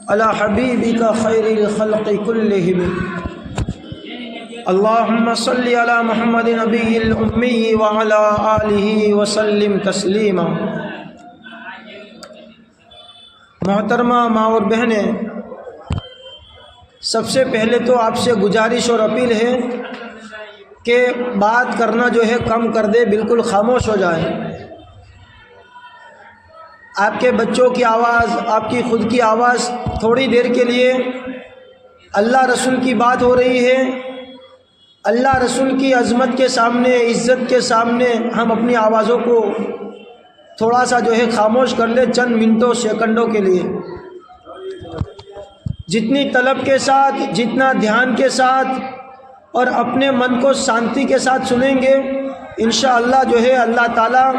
علی حبیبک خیر الخلق کلہم اللہم صلی علی محمد نبی الامی وعلی آلہ وسلم تسلیما۔ محترمہ ماں اور بہنیں، سب سے پہلے تو آپ سے گزارش اور اپیل ہے کہ بات کرنا جو ہے کم کر دے، بالکل خاموش ہو جائے۔ آپ کے بچوں کی آواز، آپ کی خود کی آواز، تھوڑی دیر کے لیے اللہ رسول کی بات ہو رہی ہے، اللہ رسول کی عظمت کے سامنے، عزت کے سامنے ہم اپنی آوازوں کو تھوڑا سا جو ہے خاموش کر لیں، چند منٹوں سیکنڈوں کے لیے۔ جتنی طلب کے ساتھ، جتنا دھیان کے ساتھ اور اپنے من کو شانتی کے ساتھ سنیں گے، انشاءاللہ جو ہے اللہ تعالیٰ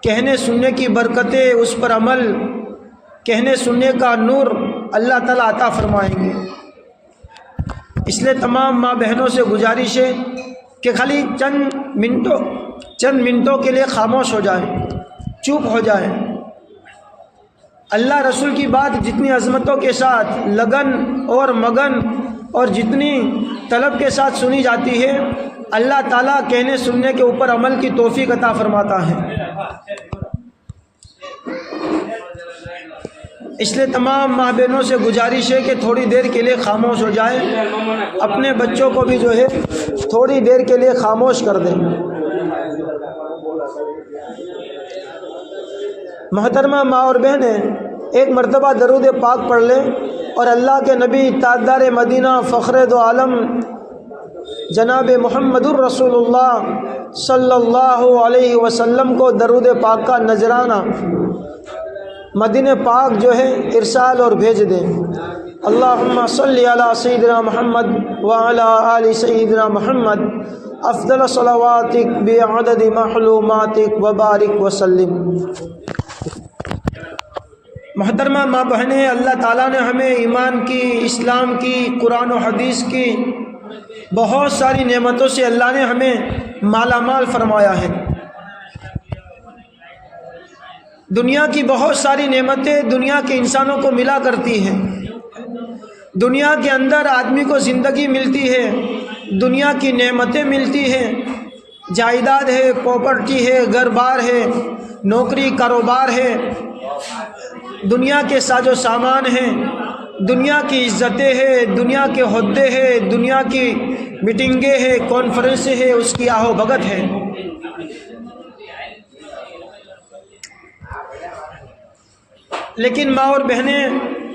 کہنے سننے کی برکتیں، اس پر عمل، کہنے سننے کا نور اللہ تعالیٰ عطا فرمائیں گے۔ اس لیے تمام ماں بہنوں سے گزارش ہے کہ خالی چند منٹوں کے لیے خاموش ہو جائیں، چپ ہو جائیں۔ اللہ رسول کی بات جتنی عظمتوں کے ساتھ، لگن اور مگن اور جتنی طلب کے ساتھ سنی جاتی ہے، اللہ تعالیٰ کہنے سننے کے اوپر عمل کی توفیق عطا فرماتا ہے۔ اس لیے تمام ماں بہنوں سے گزارش ہے کہ تھوڑی دیر کے لیے خاموش ہو جائیں، اپنے بچوں کو بھی جو ہے تھوڑی دیر کے لیے خاموش کر دیں۔ محترمہ ماں اور بہنیں، ایک مرتبہ درود پاک پڑھ لیں اور اللہ کے نبی تاجدار مدینہ فخر دو عالم جناب محمد الرسول اللہ صلی اللہ علیہ وسلم کو درود پاک کا نذرانہ مدینہ پاک جو ہے ارسال اور بھیج دیں۔ اللہم صلی علی سیدنا محمد وعلی آل سیدنا محمد افضل صلواتک بعدد معلوماتک وبارک وسلم۔ محترمہ ماں بہنیں، اللہ تعالیٰ نے ہمیں ایمان کی، اسلام کی، قرآن و حدیث کی بہت ساری نعمتوں سے اللہ نے ہمیں مالا مال فرمایا ہے۔ دنیا کی بہت ساری نعمتیں دنیا کے انسانوں کو ملا کرتی ہیں۔ دنیا کے اندر آدمی کو زندگی ملتی ہے، دنیا کی نعمتیں ملتی ہیں، جائیداد ہے، پراپرٹی ہے، گھر بار ہے، نوکری کاروبار ہے، دنیا کے ساز و سامان ہیں، دنیا کی عزتیں ہیں، دنیا کے عہدے ہیں، دنیا کی میٹنگیں ہیں، کانفرنسیں ہیں، اس کی آہو بھگت ہے۔ لیکن ماں اور بہنیں،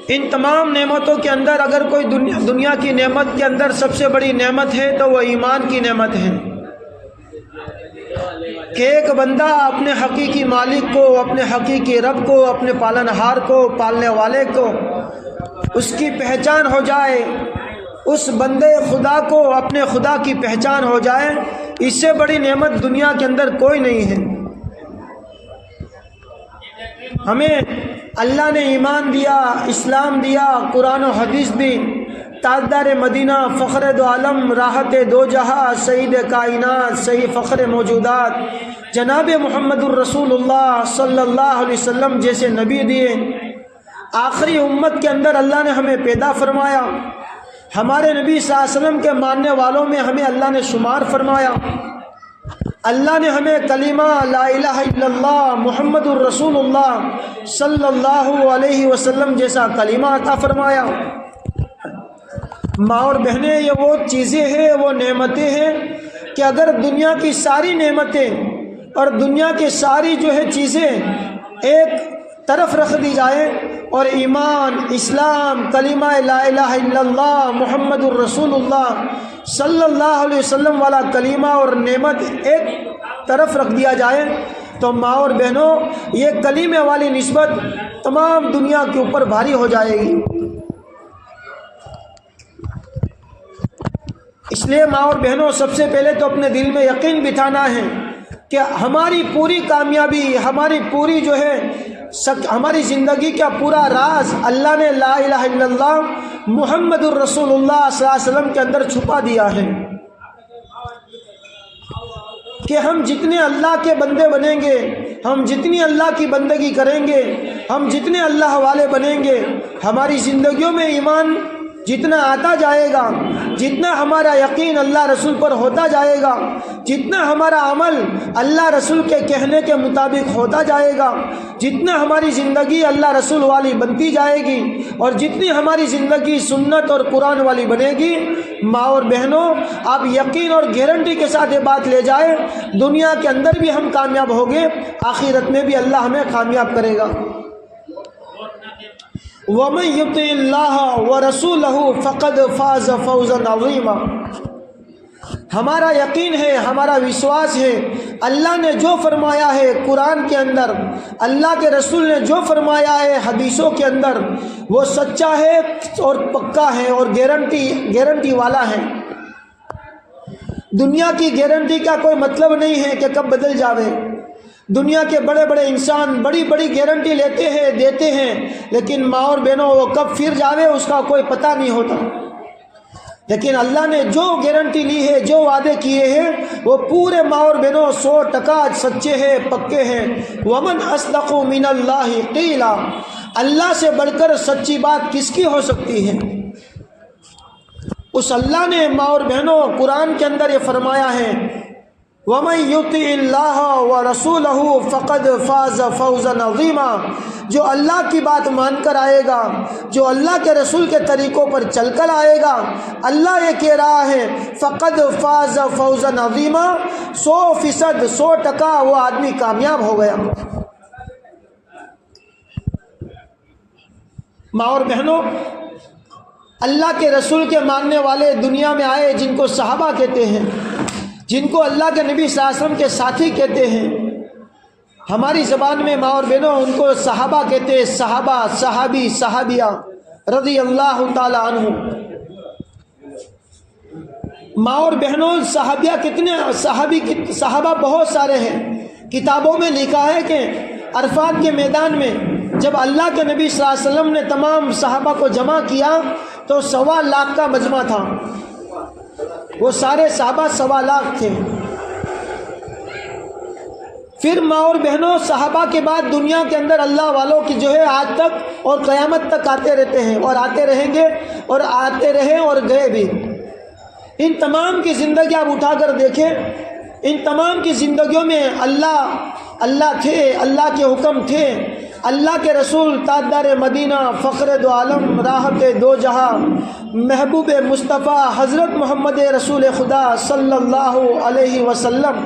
ان تمام نعمتوں کے اندر اگر کوئی دنیا کی نعمت کے اندر سب سے بڑی نعمت ہے تو وہ ایمان کی نعمت ہے، کہ ایک بندہ اپنے حقیقی مالک کو، اپنے حقیقی رب کو، اپنے پالنہار کو، پالنے والے کو، اس کی پہچان ہو جائے، اس بندے خدا کو اپنے خدا کی پہچان ہو جائے، اس سے بڑی نعمت دنیا کے اندر کوئی نہیں ہے۔ ہمیں اللہ نے ایمان دیا، اسلام دیا، قرآن و حدیث دی، تاجدار مدینہ فخر دو عالم، راحت دو جہاں، سید کائنات، سید فخر موجودات جناب محمد الرسول اللہ صلی اللہ علیہ وسلم جیسے نبی دیے۔ آخری امت کے اندر اللہ نے ہمیں پیدا فرمایا، ہمارے نبی صلی اللہ علیہ وسلم کے ماننے والوں میں ہمیں اللہ نے شمار فرمایا۔ اللہ نے ہمیں کلمہ لا الہ الا اللہ محمد الرسول اللہ صلی اللہ علیہ وسلم جیسا کلمہ عطا فرمایا۔ ماں اور بہنیں، یہ وہ چیزیں ہیں، وہ نعمتیں ہیں کہ اگر دنیا کی ساری نعمتیں اور دنیا کی ساری جو ہے چیزیں ایک طرف رکھ دی جائیں اور ایمان، اسلام، کلمہ لا الہ الا اللہ محمد الرسول اللہ صلی اللہ علیہ وسلم والا کلمہ اور نعمت ایک طرف رکھ دیا جائے تو ماں اور بہنوں، یہ کلمے والی نسبت تمام دنیا کے اوپر بھاری ہو جائے گی۔ اس لیے ماں اور بہنوں، سب سے پہلے تو اپنے دل میں یقین بٹھانا ہے کہ ہماری پوری کامیابی، ہماری پوری جو ہے ہماری زندگی کا پورا راز اللہ نے لا الہ الا اللہ محمد الرسول اللہ صلی اللہ علیہ وسلم کے اندر چھپا دیا ہے، کہ ہم جتنے اللہ کے بندے بنیں گے، ہم جتنی اللہ کی بندگی کریں گے، ہم جتنے اللہ والے بنیں گے، ہماری زندگیوں میں ایمان جتنا آتا جائے گا، جتنا ہمارا یقین اللہ رسول پر ہوتا جائے گا، جتنا ہمارا عمل اللہ رسول کے کہنے کے مطابق ہوتا جائے گا، جتنا ہماری زندگی اللہ رسول والی بنتی جائے گی، اور جتنی ہماری زندگی سنت اور قرآن والی بنے گی، ماں اور بہنوں آپ یقین اور گارنٹی کے ساتھ یہ بات لے جائیں، دنیا کے اندر بھی ہم کامیاب ہوں گے، آخرت میں بھی اللہ ہمیں کامیاب کرے گا۔ وَمَن يُطِعِ اللَّهَ وَرَسُولَهُ فَقَدْ فَازَ فَوْزًا عَظِيمًا۔ ہمارا یقین ہے، ہمارا وشواس ہے، اللہ نے جو فرمایا ہے قرآن کے اندر، اللہ کے رسول نے جو فرمایا ہے حدیثوں کے اندر، وہ سچا ہے اور پکا ہے اور گارنٹی والا ہے۔ دنیا کی گارنٹی کا کوئی مطلب نہیں ہے کہ کب بدل جاوے۔ دنیا کے بڑے بڑے انسان بڑی بڑی گارنٹی لیتے ہیں، دیتے ہیں، لیکن ماں اور بہنوں وہ کب پھر جاوے اس کا کوئی پتہ نہیں ہوتا۔ لیکن اللہ نے جو گارنٹی لی ہے، جو وعدے کیے ہیں، وہ پورے ماں اور بہنوں 100% سچے ہیں، پکے ہیں۔ ومن اصدق من اللہ قیلا، اللہ سے بڑھ کر سچی بات کس کی ہو سکتی ہے؟ اس اللہ نے ماں اور بہنوں قرآن کے اندر یہ فرمایا ہے، وَمَن يُطِعِ اللَّهَ وَرَسُولَهُ فَقَدْ فَازَ فَوْزًا عَظِيمًا۔ جو اللہ کی بات مان کر آئے گا، جو اللہ کے رسول کے طریقوں پر چل کر آئے گا، اللہ یہ کہہ رہا ہے فَقَدْ فَازَ فَوْزًا عَظِيمًا، 100% 100% وہ آدمی کامیاب ہو گیا۔ ماں اور بہنوں، اللہ کے رسول کے ماننے والے دنیا میں آئے جن کو صحابہ کہتے ہیں، جن کو اللہ کے نبی صلی اللہ علیہ وسلم کے ساتھی کہتے ہیں۔ ہماری زبان میں ماں اور بہنوں ان کو صحابہ کہتے ہیں، صحابہ، صحابی، صحابیہ رضی اللہ تعالی عنہ۔ ماں اور بہنوں صحابیہ کتنے، صحابہ بہت سارے ہیں۔ کتابوں میں لکھا ہے کہ عرفات کے میدان میں جب اللہ کے نبی صلی اللہ علیہ وسلم نے تمام صحابہ کو جمع کیا تو 1.25 لاکھ کا مجمع تھا۔ وہ سارے صحابہ 1.25 لاکھ تھے۔ پھر ماں اور بہنوں صحابہ کے بعد دنیا کے اندر اللہ والوں کی جو ہے آج تک اور قیامت تک آتے رہتے ہیں اور آتے رہیں گے اور آتے رہے اور گئے بھی۔ ان تمام کی زندگی آپ اٹھا کر دیکھیں، ان تمام کی زندگیوں میں اللہ تھے، اللہ کے حکم تھے، اللہ کے رسول تاجدار مدینہ، فخر دو عالم، راحت دو جہاں، محبوب مصطفیٰ حضرت محمد رسول خدا صلی اللہ علیہ وسلم،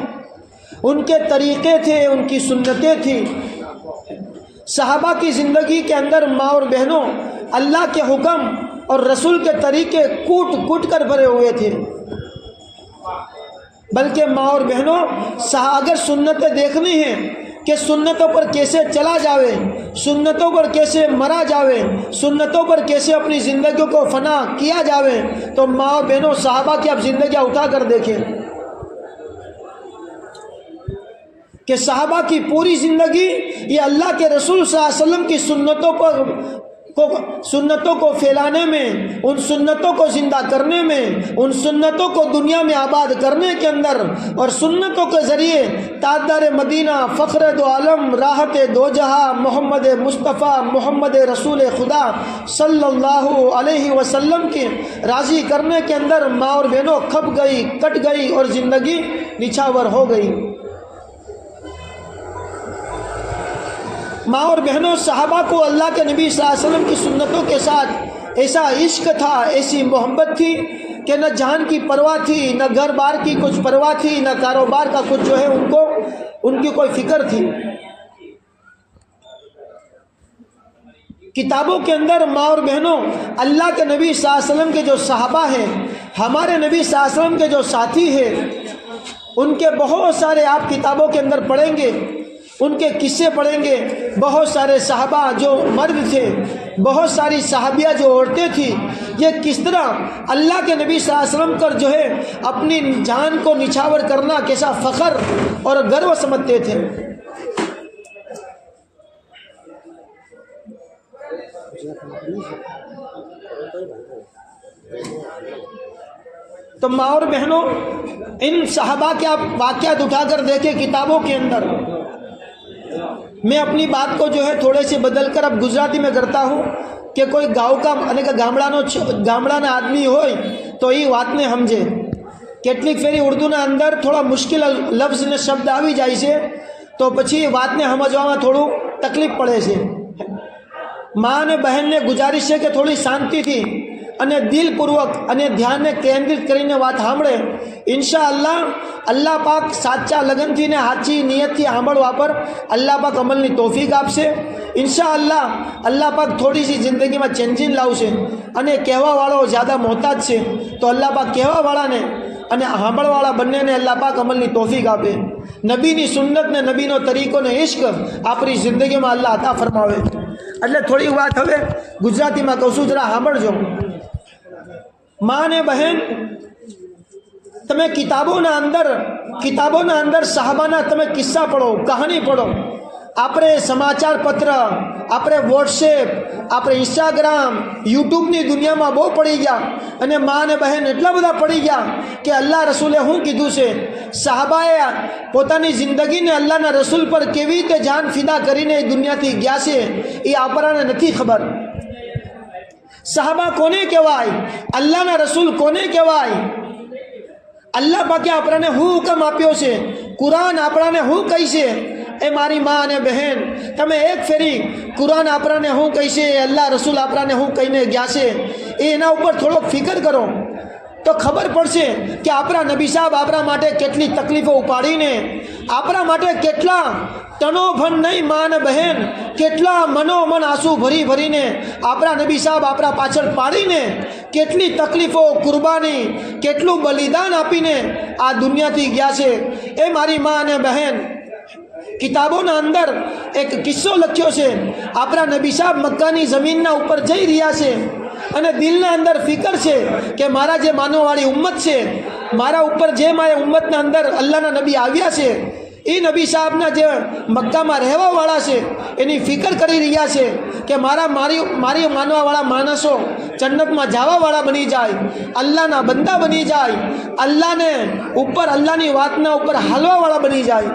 ان کے طریقے تھے، ان کی سنتیں تھیں۔ صحابہ کی زندگی کے اندر ماں اور بہنوں اللہ کے حکم اور رسول کے طریقے کوٹ کوٹ کر بھرے ہوئے تھے۔ بلکہ ماں اور بہنوں اگر سنتیں دیکھنی ہیں کہ سنتوں پر کیسے چلا جاوے، سنتوں پر کیسے مرا جاوے، سنتوں پر کیسے اپنی زندگیوں کو فنا کیا جاوے، تو ماں اور بہنوں صحابہ کی اب زندگیاں اٹھا کر دیکھیں کہ صحابہ کی پوری زندگی یہ اللہ کے رسول صلی اللہ علیہ وسلم کی سنتوں کو پھیلانے میں، ان سنتوں کو زندہ کرنے میں، ان سنتوں کو دنیا میں آباد کرنے کے اندر، اور سنتوں کے ذریعے تاجدار مدینہ، فخر دو عالم، راحت دو جہاں، محمد مصطفیٰ محمد رسول خدا صلی اللہ علیہ وسلم کے راضی کرنے کے اندر ماں اور بہنوں کھپ گئی، کٹ گئی اور زندگی نچھاور ہو گئی۔ ماں اور بہنوں صحابہ کو اللہ کے نبی صلی اللہ علیہ وسلم کی سنتوں کے ساتھ ایسا عشق تھا، ایسی محبت تھی کہ نہ جان کی پرواہ تھی، نہ گھر بار کی کچھ پرواہ تھی، نہ کاروبار کا کچھ جو ہے ان کی کوئی فکر تھی۔ کتابوں کے اندر ماں اور بہنوں اللہ کے نبی صلی اللہ علیہ وسلم کے جو صحابہ ہیں، ہمارے نبی صلی اللہ علیہ وسلم کے جو ساتھی ہیں، ان کے بہت سارے آپ کتابوں کے اندر پڑھیں گے، ان کے قصے پڑھیں گے۔ بہت سارے صحابہ جو مرد تھے، بہت ساری صحابیہ جو عورتیں تھیں، یہ کس طرح اللہ کے نبی صلی اللہ علیہ وسلم پر جو ہے اپنی جان کو نچھاور کرنا کیسا فخر اور گرو سمجھتے تھے۔ تو ماں اور بہنوں ان صحابہ کے آپ واقعات اٹھا کر دیکھیں کتابوں کے اندر، मैं अपनी बात को जो है थोड़े से बदल कर अब गुजराती में करता हूँ कि कोई गाँव का અને કે ગામડાના આદમી હોય તો એ વાતને સમજે. કેટલીક ફેરી ઉર્દુના અંદર થોડા મુશ્કેલ લફ્ઝ ને શબ્દ આવી જાય છે તો પછી વાતને સમજવામાં થોડું તકલીફ પડે છે. મા અને બહેનને ગુજારિશ છે કે થોડી શાંતિથી અને દિલપૂર્વક અને ધ્યાનને કેન્દ્રિત કરીને વાત સાંભળે. ઇન્શાઅલ્લાહ અલ્લાહ પાક સાચા લગનથી ને સાચી નિયતથી સાંભળવા પર અલ્લાહ પાક અમલની તોફીક આપશે. ઇન્શાઅલ્લાહ અલ્લાહ પાક થોડી સી જિંદગીમાં ચેન્જિંગ લાવશે. અને કહેવાવાળો જ્યાદા મોહતાજ છે તો અલ્લાહ પાક કહેવાવાળાને અને સાંભળવાળા બંનેને અલ્લાહ પાક અમલની તોફીક આપે. નબીની સુન્નત ને નબીનો તરીકો ને ઇશ્ક આપણી જિંદગીમાં અલ્લાહ અતા ફરમાવે. એટલે થોડી વાત હવે ગુજરાતીમાં કહું છું, જરા સાંભળજો. માં ને બહેન, તમે કિતાબોના અંદર સાહબાના તમે કિસ્સા પઢો, કહાની પઢો. આપણે સમાચાર પત્ર, આપણે વોટ્સએપ, આપણે ઇન્સ્ટાગ્રામ, યુટ્યુબની દુનિયામાં બહુ પડી ગયા. અને માં અને બહેન એટલા બધા પડી ગયા કે અલ્લાહ રસૂલે શું કીધું છે, સાહબાએ પોતાની જિંદગીને અલ્લાહના રસૂલ પર કેવી રીતે જાન ફિદા કરીને એ દુનિયાથી ગયા છે એ આપણને નથી ખબર. સાહબા કોને કહેવાય, અલ્લાહના રસૂલ કોને કહેવાય, અલ્લાહ પાકે આપણને શું હુકમ આપ્યો છે, કુરાન આપણને શું કહી છે. એ મારી માં અને બહેન, તમે એક ફેરી કુરાન આપણને શું કહી છે, અલ્લાહ રસૂલ આપણને શું કહીને ગયા છે એ એના ઉપર થોડોક ફિકર કરો તો ખબર પડશે કે આપણા નબી સાહેબ આપણા માટે કેટલી તકલીફો ઉપાડીને, આપણા માટે કેટલા તનોભન નહીં માં અને બહેન, કેટલા મનોમન આંસુ ભરી ભરીને આપણા નબી સાહેબ આપણા પાછળ પાડીને કેટલી તકલીફો, કુરબાની, કેટલું બલિદાન આપીને આ દુનિયાથી ગયા છે. એ મારી માં અને બહેન, કિતાબોના અંદર એક કિસ્સો લખ્યો છે. આપણા નબી સાહેબ મક્કાની જમીનના ઉપર જઈ રહ્યા છે અને દિલના અંદર ફિકર છે કે મારા જે માનવવાળી ઉમ્મત છે, મારા ઉપર જે મારે ઉમ્મતના અંદર અલ્લાહના નબી આવ્યા છે, એ નબી સાહેબના જે મક્કામાં રહેવાવાળા છે એની ફિકર કરી રહ્યા છે કે મારી માનવાવાળા માણસો જન્નતમાં જવાવાળા બની જાય, અલ્લાહના બંદા બની જાય, અલ્લાહને ઉપર અલ્લાહની વાતના ઉપર હાલવાવાળા બની જાય.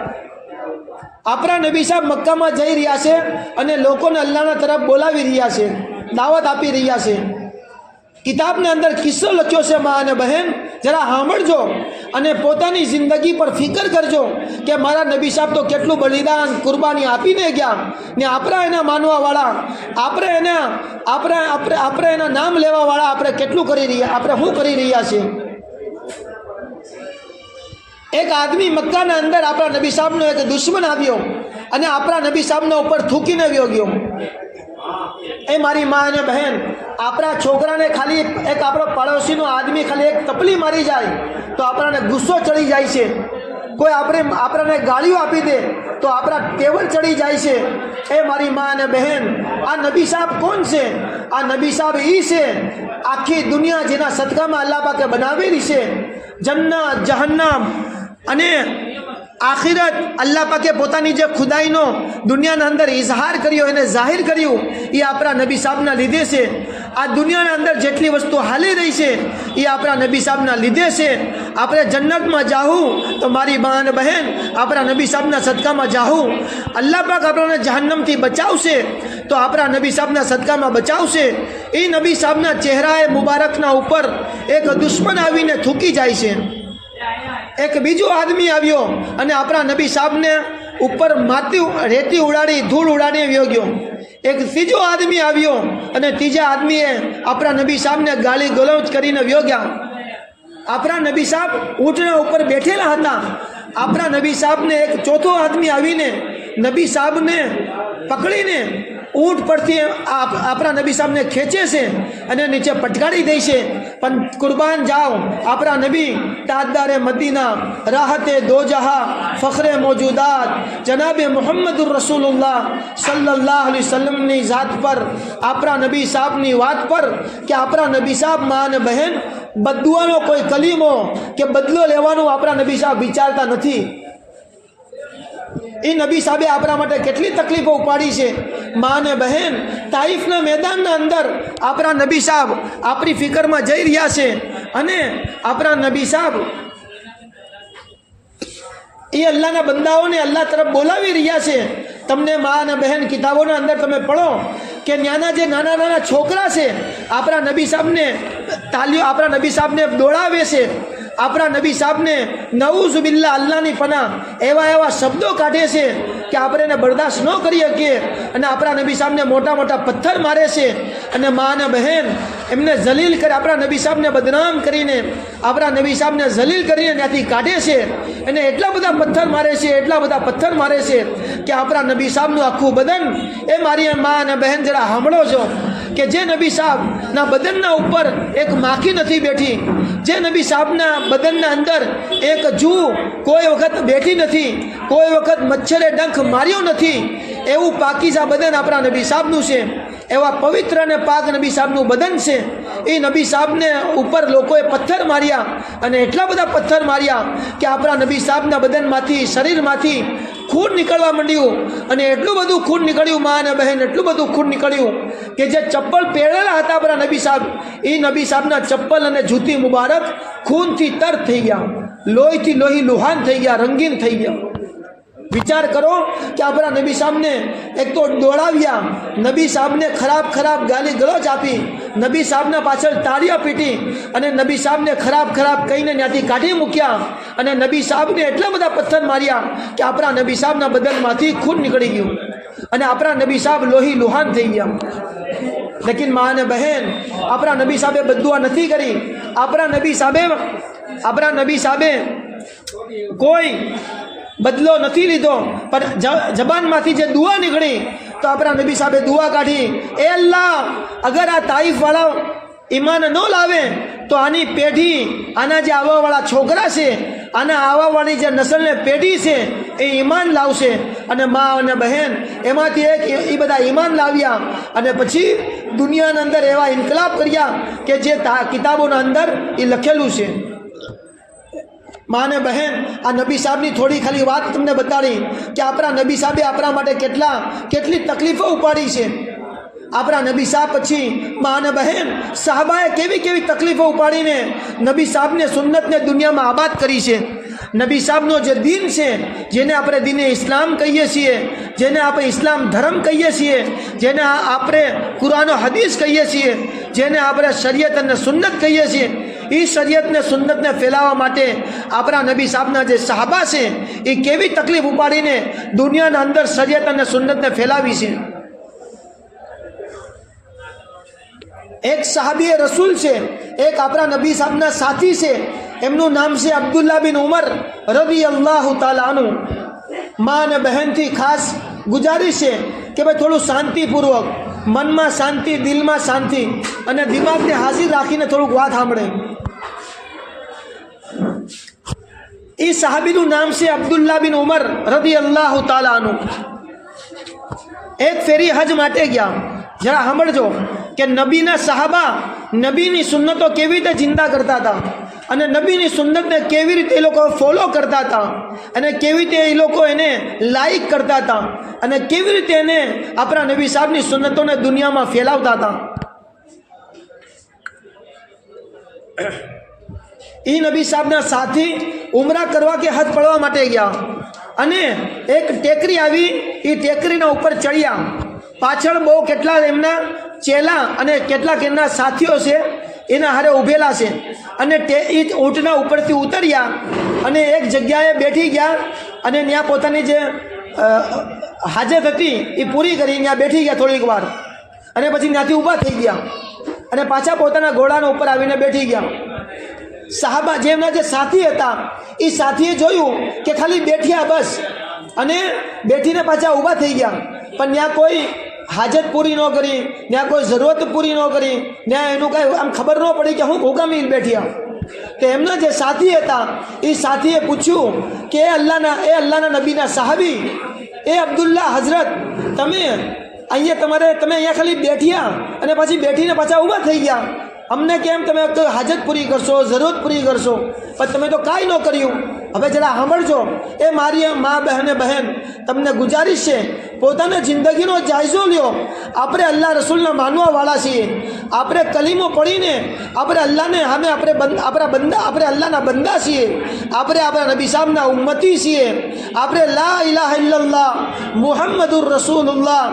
આપણા નબી સાહેબ મક્કામાં જઈ રહ્યા છે અને લોકોને અલ્લાહના તરફ બોલાવી રહ્યા છે, દાવત આપી રહ્યા છે. કિતાબની અંદર કિસ્સો લખ્યો છે. માં અને બહેન, જરા સાંભળજો અને પોતાની જિંદગી પર ફિકર કરજો કે મારા નબી સાહેબ તો કેટલું બલિદાન, કુરબાની આપીને ગયા ને આપણા એના માનવાવાળા, આપણે એના નામ લેવાવાળા આપણે કેટલું કરી રહ્યા, આપણે શું કરી રહ્યા છીએ. એક આદમી મક્કાના અંદર આપણા નબી સાહેબનો એક દુશ્મન આવ્યો અને આપણા નબી સાહેબના ઉપર થૂકીને વ્યો ગયો. એ મારી માં અને બહેન, આપણા છોકરાને ખાલી એક આપણો પડોશીનો આદમી ખાલી એક તપલી મારી જાય તો આપણને ગુસ્સો ચડી જાય છે. કોઈ આપણને ગાળીઓ આપી દે તો આપણા ટેવલ ચડી જાય છે. એ મારી માં અને બહેન, આ નબી સાહેબ કોણ છે? આ નબી સાહેબ એ છે આખી દુનિયા જેના સદકામાં અલ્લાહ પાકે બનાવેલી છે. જન્નત, જહન્નમ અને આખિરત અલ્લાહ પાકે પોતાની જે ખુદાઈનો દુનિયાના અંદર ઇઝહાર કર્યો, એને જાહેર કર્યું, એ આપણા નબી સાહેબના લીધે છે. આ દુનિયાના અંદર જેટલી વસ્તુ હાલી રહી છે એ આપણા નબી સાહેબના લીધે છે. આપણે જન્નતમાં જાહું તો મારી બા અને બહેન આપણા નબી સાહેબના સદકામાં જાહું. અલ્લાહ પાક આપણને જહન્નમથી બચાવશે તો આપણા નબી સાહેબના સદકામાં બચાવશે. એ નબી સાહેબના ચહેરાએ મુબારકના ઉપર એક દુશ્મન આવીને થૂકી જાય છે. એક બીજો આદમી આવ્યો અને આપણા નબી સાહેબને ઉપર રેતી ઉડાડી, ધૂળ ઉડાડીને વ્યો ગયો. એક ત્રીજો આદમી આવ્યો અને ત્રીજા આદમીએ આપણા નબી સાહેબને ગાળી ગલોચ કરીને વ્યો ગયા. આપણા નબી સાહેબ ઊંટના ઉપર બેઠેલા હતા. આપણા નબી સાહેબને એક ચોથો આદમી આવીને નબી સાહેબને પકડીને ઊંટ પરથી આપણા નબી સાહેબને ખેંચે છે અને નીચે પટકાડી દે છે. પણ કુરબાન જાઓ, આપણા નબી તાજદારે મદીના, રાહતે દો જહા, ફખરે મોજૂદાત જનાબે મુહમ્મદુર રસૂલુલ્લાહ સલ્લલ્લાહુ અલૈહિ વસલ્લમની ઝાત પર, આપણા નબી સાહેબની વાત પર કે આપણા નબી સાહેબ, માં અને બહેન, બદુઆનો કોઈ કલીમો કે બદલો લેવાનું આપણા નબી સાહેબ વિચારતા નથી. એ નબી સાહેબે આપણા માટે કેટલી તકલીફો ઉપાડી છે. માં અને બહેન, તાઈફના મેદાનના અંદર આપણા નબી સાહેબ આપણી ફિકરમાં જઈ રહ્યા છે અને આપણા નબી સાહેબ એ અલ્લાહના બંદાઓને અલ્લાહ તરફ બોલાવી રહ્યા છે. તમને મા અને બહેન કિતાબોના અંદર તમે પઢો કે ત્યાંના જે નાના નાના છોકરા છે આપણા નબી સાહેબને તાલીઓ, આપણા નબી સાહેબને દોડાવે છે, આપણા નબી સાહેબને નઉઝ બિલ્લા, અલ્લાહની પનાહ એવા એવા શબ્દો કાઢે છે કે આપણે એને બરદાસ્ત ન કરી શકીએ, અને આપણા નબી સાહેબને મોટા મોટા પથ્થર મારે છે, અને મા અને બહેન એમને જલીલ કરે, આપણા નબી સાહેબને બદનામ કરીને, આપણા નબી સાહેબને જલીલ કરીને ત્યાંથી કાઢે છે, અને એટલા બધા પથ્થર મારે છે, એટલા બધા પથ્થર મારે છે કે આપણા નબી સાહેબનું આખું બદન, એ મારી મા અને બહેન જરા સાંભળો છો કે જે નબી સાહેબના બદનના ઉપર એક માખી નથી બેઠી, જે નબી સાહેબના બદનના અંદર એક જૂ કોઈ વખત બેઠી નથી, કોઈ વખત મચ્છરે ડંખ માર્યો નથી, એવું પાકીઝા બદન આપણા નબી સાહેબનું છે, એવા પવિત્ર અને પાક નબી સાહેબનું બદન છે. એ નબી સાહેબને ઉપર લોકોએ પથ્થર માર્યા, અને એટલા બધા પથ્થર માર્યા કે આપણા નબી સાહેબના બદનમાંથી, શરીરમાંથી ખૂન નીકળવા માંડ્યું, અને એટલું બધું ખૂન નીકળ્યું મા અને બહેન, એટલું બધું ખૂન નીકળ્યું કે જે ચપ્પલ પહેરેલા હતા આપણા નબી સાહેબ, એ નબી સાહેબના ચપ્પલ અને જૂતી મુબારક ખૂનથી તર થઈ ગયા, લોહીથી લોહી લુહાન થઈ ગયા, રંગીન થઈ ગયા. વિચાર કરો કે આપણા નબી સાહેબને એક તો દોડાવ્યા, નબી સાહેબને ખરાબ ખરાબ ગાલી ગલોચ આપી, નબી સાહેબના પાછળ તાળીઓ પીટી, અને નબી સાહેબને ખરાબ ખરાબ કહીને ત્યાંથી કાઢી મૂક્યા, અને નબી સાહેબને એટલા બધા પથ્થર માર્યા કે આપણા નબી સાહેબના બદનમાંથી ખૂન નીકળી ગયું, અને આપણા નબી સાહેબ લોહી લુહાન થઈ ગયા. લેકિન મા અને બહેન, આપણા નબી સાહેબે બદદુઆ નથી કરી, આપણા નબી સાહેબે કોઈ બદલો નથી લીધો, પણ જબાનમાંથી જે દુઆ નીકળી તો આપણા નબી સાહેબે દુઆ કાઢી, એ અલ્લાહ, અગર આ તાઈફવાળા ઈમાન ન લાવે તો આની પેઢી, આના જે આવવાવાળા છોકરા છે, આના આવવાવાળી જે નસલને પેઢી છે એ ઈમાન લાવશે. અને મા અને બહેન એમાંથી એક એ બધા ઈમાન લાવ્યા, અને પછી દુનિયાના અંદર એવા ઇન્કલાબ કર્યા કે જે કિતાબોના અંદર એ લખેલું છે. મા અને બહેન, આ નબી સાહેબની થોડી ખાલી વાત તમને બતાડી કે આપણા નબી સાહેબે આપણા માટે કેટલી તકલીફો ઉપાડી છે. આપણા નબી સાહેબ પછી મા અને બહેન, સાહબાએ કેવી કેવી તકલીફો ઉપાડીને નબી સાહેબને, સુન્નતને દુનિયામાં આબાદ કરી છે. નબી સાહેબનો જે દીન છે, જેને આપણે દીને ઇસ્લામ કહીએ છીએ, જેને આપણે ઇસ્લામ ધર્મ કહીએ છીએ, જેને આપણે કુરાન હદીસ કહીએ છીએ, જેને આપણે શરીયત અને સુન્નત કહીએ છીએ, એ શરીયતને સુન્નતને ફેલાવવા માટે આપણા નબી સાહેબના જે સાહબા છે એ કેવી તકલીફ ઉપાડીને દુનિયાના અંદર શરીયત અને સુન્નતને ફેલાવી છે. એક સાહાબીએ રસૂલ છે, એક આપણા નબી સાહેબના સાથી છે, એમનું નામ છે અબ્દુલ્લા બિન ઉમર રદિયલ્લાહુ તાલા અન્હુ. મા અને બહેનથી ખાસ ગુજારિશ છે કે ભાઈ થોડું શાંતિપૂર્વક, મનમાં શાંતિ, દિલમાં શાંતિ, અને દિમાગને હાજર રાખીને થોડુંક વાત સાંભળે. એ સાહાબીનું નામ છે અબ્દુલ્લા બિન ઉમર રદિયલ્લાહુ તાલા અન્હુ. એક ફેરી હજ માટે ગયા. જરા સાંભળજો કે નબીના સાહાબા નબીની સુન્નતો કેવી રીતે જિંદા કરતા હતા, અને નબીની સુન્નતને કેવી રીતે એ લોકો ફોલો કરતા હતા, અને કેવી રીતે એ લોકો એને લાઈક કરતા હતા, અને કેવી રીતે એને આપણા નબી સાહેબની સુન્નતોને દુનિયામાં ફેલાવતા હતા. એ નબી સાહેબના સાથી ઉમરા કરવા કે હજ પડવા માટે ગયા, અને એક ટેકરી આવી, એ ટેકરીના ઉપર ચડ્યા. પાછળ બહુ કેટલા એમના ચેલા અને કેટલાક એમના સાથીઓ છે એના હારે ઊભેલા છે, અને એ ઊંટના ઉપરથી ઉતર્યા અને એક જગ્યાએ બેઠી ગયા, અને ત્યાં પોતાની જે હાજત હતી એ પૂરી કરી ત્યાં બેઠી ગયા થોડીક વાર, અને પછી ત્યાંથી ઊભા થઈ ગયા, અને પાછા પોતાના ઘોડાના ઉપર આવીને બેઠી ગયા. સાહાબા જેમના જે સાથી હતા એ સાથીએ જોયું કે ખાલી બેઠ્યા બસ, અને બેઠીને પાછા ઊભા થઈ ગયા, પણ ત્યાં કોઈ હાજત પૂરી ન કરી, ત્યાં કોઈ જરૂરત પૂરી ન કરી, ત્યાં એનું કાંઈ આમ ખબર ન પડી કે હું હુકામી બેઠ્યા. તો એમના જે સાથી હતા એ સાથીએ પૂછ્યું કે એ અલ્લાહના નબીના સાહાબી, એ અબ્દુલ્લા હઝરત, તમે અહીંયા ખાલી બેઠ્યા અને પછી બેઠીને પાછા ઊભા થઈ ગયા, અમને કેમ તમે હાજત પૂરી કરશો, જરૂરત પૂરી કરશો, પણ તમે તો કાંઈ ન કર્યું. હવે જરા સાંભળજો, એ મારી મા બહેન તમને ગુજારિશ છે પોતાની જિંદગીનો જાયજો લ્યો. આપણે અલ્લાહ રસૂલના માનવાવાળા છીએ. આપણે કલીમો પડીને આપણે અલ્લાહને સામે આપણે અલ્લાહના બંદા છીએ. આપણે આપણા નબી સાહેબના ઉમ્મતી છીએ. આપણે લા ઇલાહા ઇલ્લલ્લાહ મુહમ્મદુર રસૂલુલ્લાહ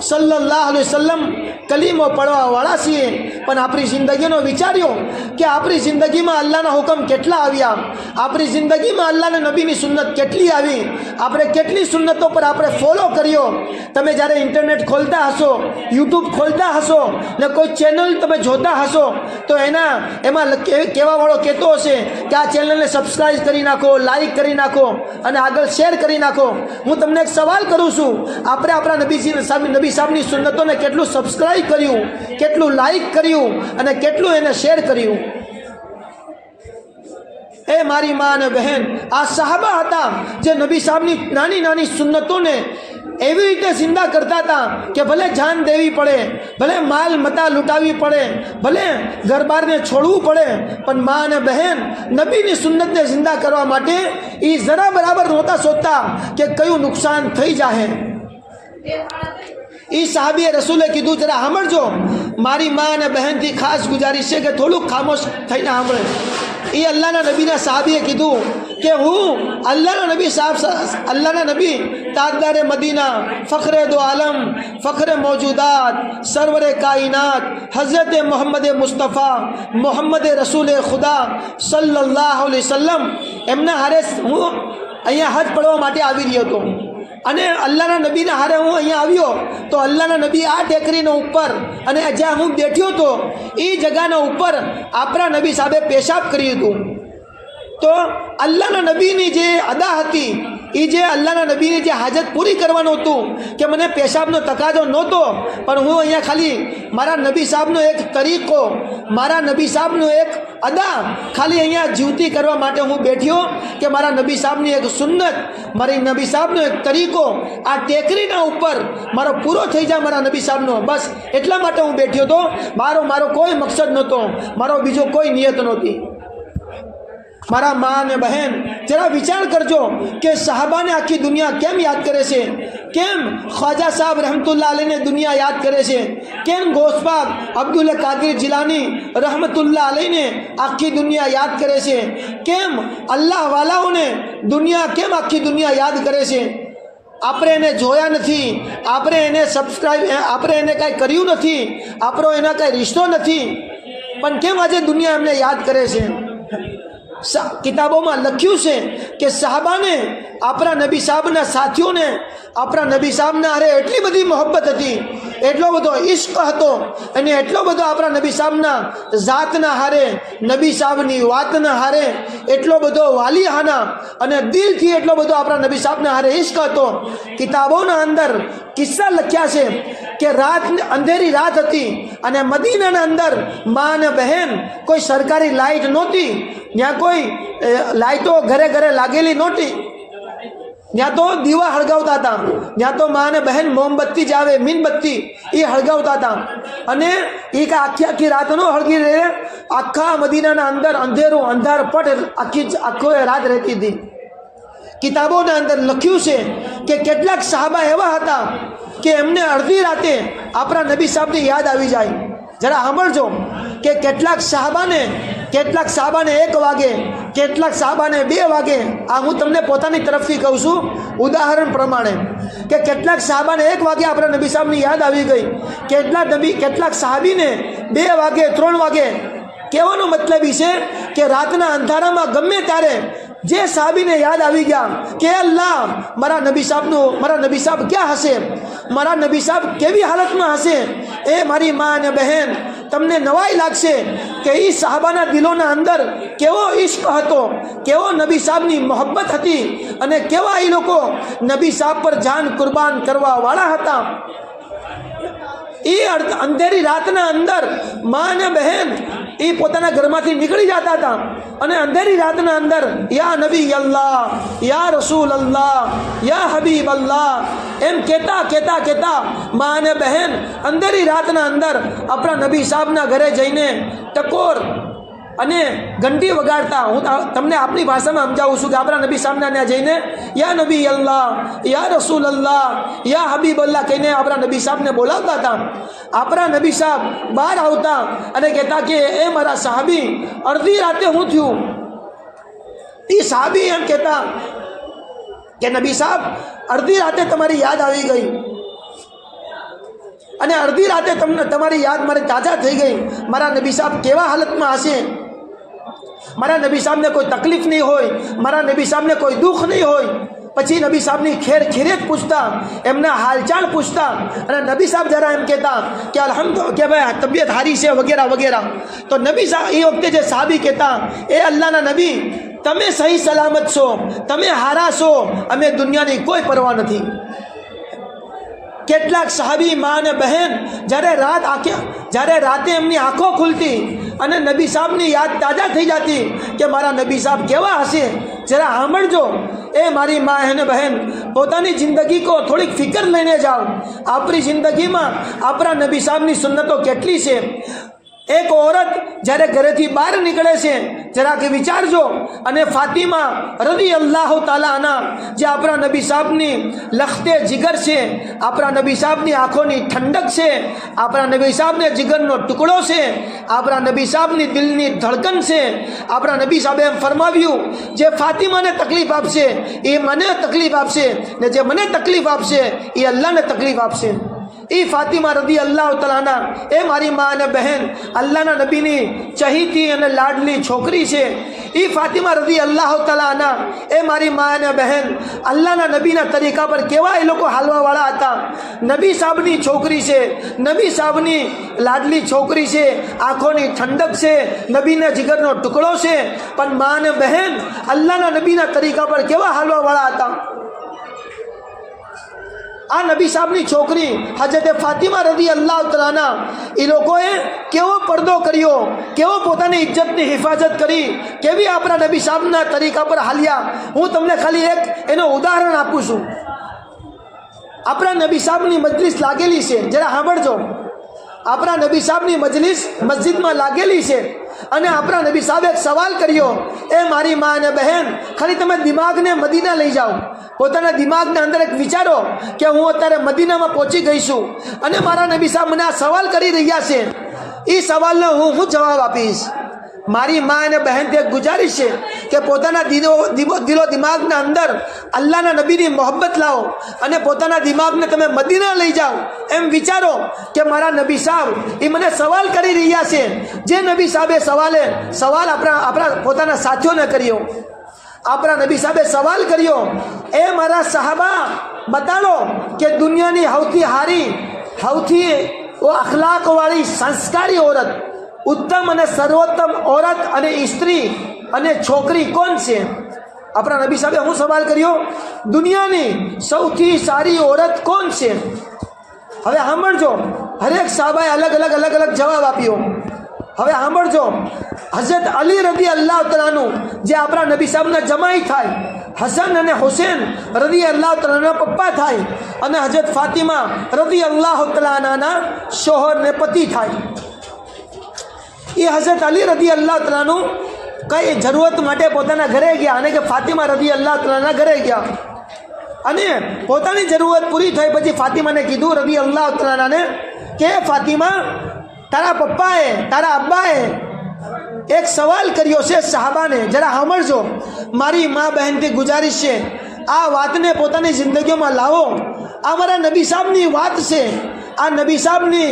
સલ્લલ્લાહુ અલૈહિ વસલ્લમ કલીમો પડવાવાળા છીએ. પણ આપણી જિંદગીનો વિચાર્યો કે આપણી જિંદગીમાં અલ્લાહના હુકમ કેટલા આવ્યા, આપણી જિંદગીમાં અલ્લાહના નબીની સુન્નત કેટલી આવી, આપણે કેટલી સુન્નતો પર આપણે ફોલો કર્યો. તમે જ્યારે ઇન્ટરનેટ ખોલતા હશો, યુટ્યુબ ખોલતા હશો ને કોઈ ચેનલ તમે જોતા હશો તો એમાં કહેવાવાળો કહેતો હશે કે આ ચેનલને સબસ્ક્રાઈબ કરી નાખો, લાઈક કરી નાખો અને આગળ શેર કરી નાખો. હું તમને એક સવાલ કરું છું, આપણે આપણા નબી સાહેબની સુન્નતોને કેટલું સબસ્ક્રાઈબ કર્યું, કેટલું લાઈક કર્યું અને કેટલું એને શેર કર્યું? એ મારી મા અને બહેન, આ સહાબા હતા જે નબી સાહેબની નાની નાની સુન્નતોને એવી રીતે જિંદા કરતા હતા કે ભલે જાન દેવી પડે, ભલે માલ મતા લૂંટાવી પડે, ભલે ઘરબારને છોડવું પડે, પણ મા અને બહેન નબીની સુન્નતને જિંદા કરવા માટે એ જરા બરાબર નહોતા સોચતા કે કયું નુકસાન થઈ જાય. એ સાહાબીએ રસૂલે કીધું, જરા સાંભળજો. મારી મા અને બહેનથી ખાસ ગુજારિશ છે કે થોડુંક ખામોશ થઈને સાંભળે. એ અલ્લાહના નબીના સાહાબીએ કીધું કે હું અલ્લાહના નબી તાજદારે મદીના, ફખરે દો આલમ, ફખરે મૌજૂદાત, સરવરે કાયનાત, હઝરત મોહમ્મદ મુસ્તફા, મોહમ્મદ રસૂલ ખુદા સલ્લલ્લાહુ અલૈહિ વસલ્લમ એમના હારે હું અહીંયા હજ પડવા માટે આવી રહ્યો હતો. અને અલ્લાહના નબીના હારે હું અહીંયા આવ્યો તો અલ્લાહના નબી આ ટેકરીના ઉપર અને જ્યાં હું બેઠ્યો હતો એ જગાના ઉપર આપણા નબી સાહેબે પેશાબ કર્યું હતું. તો અલ્લાહના નબીની જે અદા હતી, એ જે અલ્લાહના નબીની જે હાજત પૂરી કરવાનું હતું કે મને પેશાબનો તકાજો નહોતો, પણ હું અહીંયા ખાલી મારા નબી સાહેબનો એક તરીકો, મારા નબી સાહેબનો એક અદા ખાલી અહીંયા જીવતી કરવા માટે હું બેઠ્યો કે મારા નબી સાહેબની એક સુન્નત, મારી નબી સાહેબનો એક તરીકો આ ટેકરીના ઉપર મારો પૂરો થઈ જાય મારા નબી સાહેબનો, બસ એટલા માટે હું બેઠ્યો હતો. મારો કોઈ મકસદ નહોતો, મારો બીજો કોઈ નિયત નહોતી. મારા મા અને બહેન, જરા વિચાર કરજો કે સહાબાને આખી દુનિયા કેમ યાદ કરે છે, કેમ ખ્વાજા સાહેબ રહમતુલ્લાહ અલૈને દુનિયા યાદ કરે છે, કેમ ગોસપાક અબ્દુલ કાદિર જિલાની રહમતુલ્લાહ અલૈને આખી દુનિયા યાદ કરે છે, કેમ અલ્લાહ વાલાઓને દુનિયા કેમ આખી દુનિયા યાદ કરે છે. આપણે એને જોયા નથી, આપણે એને સબસ્ક્રાઈબ, આપણે એને કાંઈ કર્યું નથી, આપણો એના કાંઈ રિશ્તો નથી, પણ કેમ આજે દુનિયા એમને યાદ કરે છે. કિતાબોમાં લખ્યું છે કે સહાબાને આપણા નબી સાહેબના સાથીઓને આપણા નબી સાહેબના હારે એટલી બધી મોહબ્બત હતી, એટલો બધો ઇશ્ક હતો અને એટલો બધો આપણા નબી સાહેબના જાતના હારે, નબી સાહેબની વાતના હારે એટલો બધો વાલીહાના અને દિલથી એટલો બધો આપણા નબી સાહેબના હારે ઇશ્ક હતો. કિતાબોના અંદર કિસ્સા લખ્યા છે કે અંધેરી રાત હતી અને મદીનાના અંદર મા અને બહેન કોઈ સરકારી લાઇટ નહોતી, ત્યાં કોઈ લાઇટો ઘરે ઘરે લાગેલી નહોતી, ત્યાં તો દીવા હળગાવતા હતા, ત્યાં તો મા અને બહેન મોમબત્તી જ આવે, મીણબત્તી એ હળગાવતા હતા. અને એ આખી રાત ન હળગી રહે, આખા મદીનાના અંદર અંધેરું અંધારપટ આખો રાત રહેતી હતી. કિતાબોના અંદર લખ્યું છે કે કેટલાક સહાબા એવા હતા કે એમને અડધી રાતે આપણા નબી સાહેબની યાદ આવી જાય. જરા સાંભળજો કે કેટલાક સાહાબાને 1 વાગે, કેટલાક સાહાબાને 2 વાગે. આ હું તમને પોતાની તરફથી કહું છું ઉદાહરણ પ્રમાણે કે કેટલાક સાહાબાને 1 વાગે આપણા નબી સાહેબની યાદ આવી ગઈ, કેટલાક સાહાબીને 2 વાગે, 3 વાગે. કહેવાનો મતલબ એ છે કે રાતના અંધારામાં ગમે ત્યારે જે સાહાબીને યાદ આવી ગયા કે અલ્લાહ મારા નબી સાહેબ ક્યાં હશે, મારા નબી સાહેબ કેવી હાલતમાં હશે. એ મારી મા અને બહેન, તમને નવાઈ લાગશે કે એ સાહાબાના દિલોના અંદર કેવો ઇશ્ક હતો, કેવો નબી સાહેબની મોહબ્બત હતી અને કેવા એ લોકો નબી સાહેબ પર જાન કુરબાન કરવા વાળા હતા. એ અંધેરી રાતના અંદર મા અને બહેન એ પોતાના ઘરમાંથી નીકળી જતા હતા અને અંધેરી રાતના અંદર યા નબી અલ્લાહ, યા રસૂલ અલ્લાહ, યા હબીબ અલ્લાહ એમ કહેતા મા અને બહેન અંધેરી રાતના અંદર આપણા નબી સાહેબના ઘરે જઈને ટકોર અને ઘંટી વગાડતા. હું તમને આપણી ભાષામાં સમજાવું છું કે આપણા નબી સામને ત્યાં જઈને યા નબી અલ્લાહ, યા રસૂલ અલ્લાહ, યા હબીબ અલ્લાહ કહીને આપણા નબી સાહેબને બોલાવતા હતા. આપણા નબી સાહેબ બહાર આવતા અને કહેતા કે એ મારા સાહાબી, અડધી રાતે હું થયું? એ સાહાબી એમ કહેતા કે નબી સાહેબ, અડધી રાતે તમારી યાદ આવી ગઈ અને અડધી રાતે તમારી યાદ મારે તાજા થઈ ગઈ. મારા નબી સાહેબ કેવા હાલતમાં હશે? મારા નબી સાહેબને કોઈ તકલીફ નહીં હોય, મારા નબી સાહેબને કોઈ દુઃખ નહીં હોય. પછી નબી સાહેબની ખેરિયત પૂછતા, એમના હાલચાલ પૂછતા અને નબી સાહેબ જરા એમ કહેતા કે અલ્હમ્દુલિલ્લાહ, કે ભાઈ તબિયત સારી છે વગેરે વગેરે. તો નબી સાહેબ એ વખતે જે સાહાબી કહેતા, એ અલ્લાહના નબી, તમે સહી સલામત છો, તમે હારા છો, અમે દુનિયાની કોઈ પરવા નથી. કેટલાક સાહાબી મા અને બહેન જ્યારે રાતે એમની આંખો ખુલતી અને નબી સાહેબની યાદ તાજા થઈ જતી કે મારા નબી સાહેબ કેવા હશે, જરા સાંભળજો. એ મારી મા અને બહેન, પોતાની જિંદગી કો થોડીક ફિકર લઈને જાઓ. આપણી જિંદગીમાં આપણા નબી સાહેબની સુન્નતો કેટલી છે. એક औरत જ્યારે ઘરેથી બહાર નીકળે છે, જરાક વિચારજો. અને ફાતિમા રદી અલ્લાહ તાલા અન્હા, જે આપણા નબી સાહેબની લખતે જીગર છે, આપણા નબી સાહેબની આંખોની ઠંડક છે, આપણા નબી સાહેબને જીગરનો ટુકડો છે, આપણા નબી સાહેબની દિલની ધડકન છે. આપણા નબી સાહેબે એમ ફરમાવ્યું, જે ફાતિમાને તકલીફ આપશે એ મને તકલીફ આપશે, ને જે મને તકલીફ આપશે એ અલ્લાહને તકલીફ આપશે. એ ફાતિમા રદી અલ્લાહ તઆલા, એ મારી મા અને બહેન, અલ્લાહના નબીની ચહીતી અને લાડલી છોકરી છે. એ ફાતિમા રદી અલ્લાહ તઆલા, એ મારી મા અને બહેન, અલ્લાહના નબીના તરીકા પર કેવા એ લોકો હાલવાવાળા હતા. નબી સાહેબની છોકરી છે, નબી સાહેબની લાડલી છોકરી છે, આંખોની ઠંડક છે, નબીના જીગરનો ટુકડો છે. પણ મા અને બહેન અલ્લાહના નબીના તરીકા પર કેવા હાલવાવાળા હતા. આ નબી સાહેબની છોકરી હજરત ફાતિમા રદી અલ્લાહ તઆલા, એ લોકોએ કેવો પડદો કર્યો, કેવો પોતાની ઇજ્જતની હિફાજત કરી, કેવી આપણા નબી સાહેબના તરીકા પર હાલ્યા. હું તમને ખાલી એક એનું ઉદાહરણ આપું છું. આપણા નબી સાહેબની મજલિસ લાગેલી છે, જરા સાંભળજો. આપણા નબી સાહેબની મજલિસ મસ્જિદમાં લાગેલી છે અને આપણા નબી સાહેબે એક સવાલ કર્યો. એ મારી મા અને બહેન, ખાલી તમે દિમાગને મદીના લઈ જાઓ. પોતાના દિમાગના અંદર એક વિચારો કે હું અત્યારે મદીનામાં પહોંચી ગઈ છું અને મારા નબી સાહેબ મને આ સવાલ કરી રહ્યા છે. એ સવાલનો હું જવાબ આપીશ. મારી મા અને બહેન તે ગુજારિશ છે કે પોતાના દિલો દિમાગના અંદર અલ્લાહના નબીની મોહબ્બત લાવો અને પોતાના દિમાગને તમે મદીના લઈ જાઓ. એમ વિચારો કે મારા નબી સાહેબ એ મને સવાલ કરી રહ્યા છે, જે નબી સાહેબે સવાલ આપણા પોતાના સાથીઓને કર્યો. આપણા નબી સાહેબે સવાલ કર્યો, એ મારા સહાબા, બતાડો કે દુનિયાની સૌથી હારી, સૌથી અખલાકવાળી, સંસ્કારી औरत, ઉત્તમ અને સર્વોત્તમ औरत અને સ્ત્રી અને છોકરી કોણ છે? આપણા નબી સાહેબે હું સવાલ કર્યો, દુનિયાની સૌથી સારી औरत કોણ છે? હવે સાંભળજો, હરેક સાહેબાએ અલગ અલગ જવાબ આપ્યો. હવે સાંભળજો, હઝરત અલી રદી અલ્લાહ તઆલાનું, જે આપણા નબી સાહેબના જમાઈ થાય, હસન અને હુસૈન રદી અલ્લાહ તઆલાના પપ્પા થાય, અને હઝરત ફાતિમા રદી અલ્લાહ તઆલાના શોહરને પતિ થાય. એ હઝરત અલી રદી અલ્લાહ તઆલાનું કઈ જરૂરત માટે પોતાના ઘરે ગયા અને કે ફાતિમા રદી અલ્લાહ તઆલાના ઘરે ગયા અને પોતાની જરૂરત પૂરી થઈ પછી ફાતિમાને કીધું રદી અલ્લાહ તઆલાને કે ફાતિમા, તારા પપ્પાએ, તારા અબ્બાએ એક સવાલ કર્યો છે સહાબાને, જરા સાંભળજો. મારી મા બહેનથી ગુજારિશ છે, આ વાતને પોતાની જિંદગીઓમાં લાવો. આ મારા નબી સાહેબની વાત છે, આ નબી સાહેબની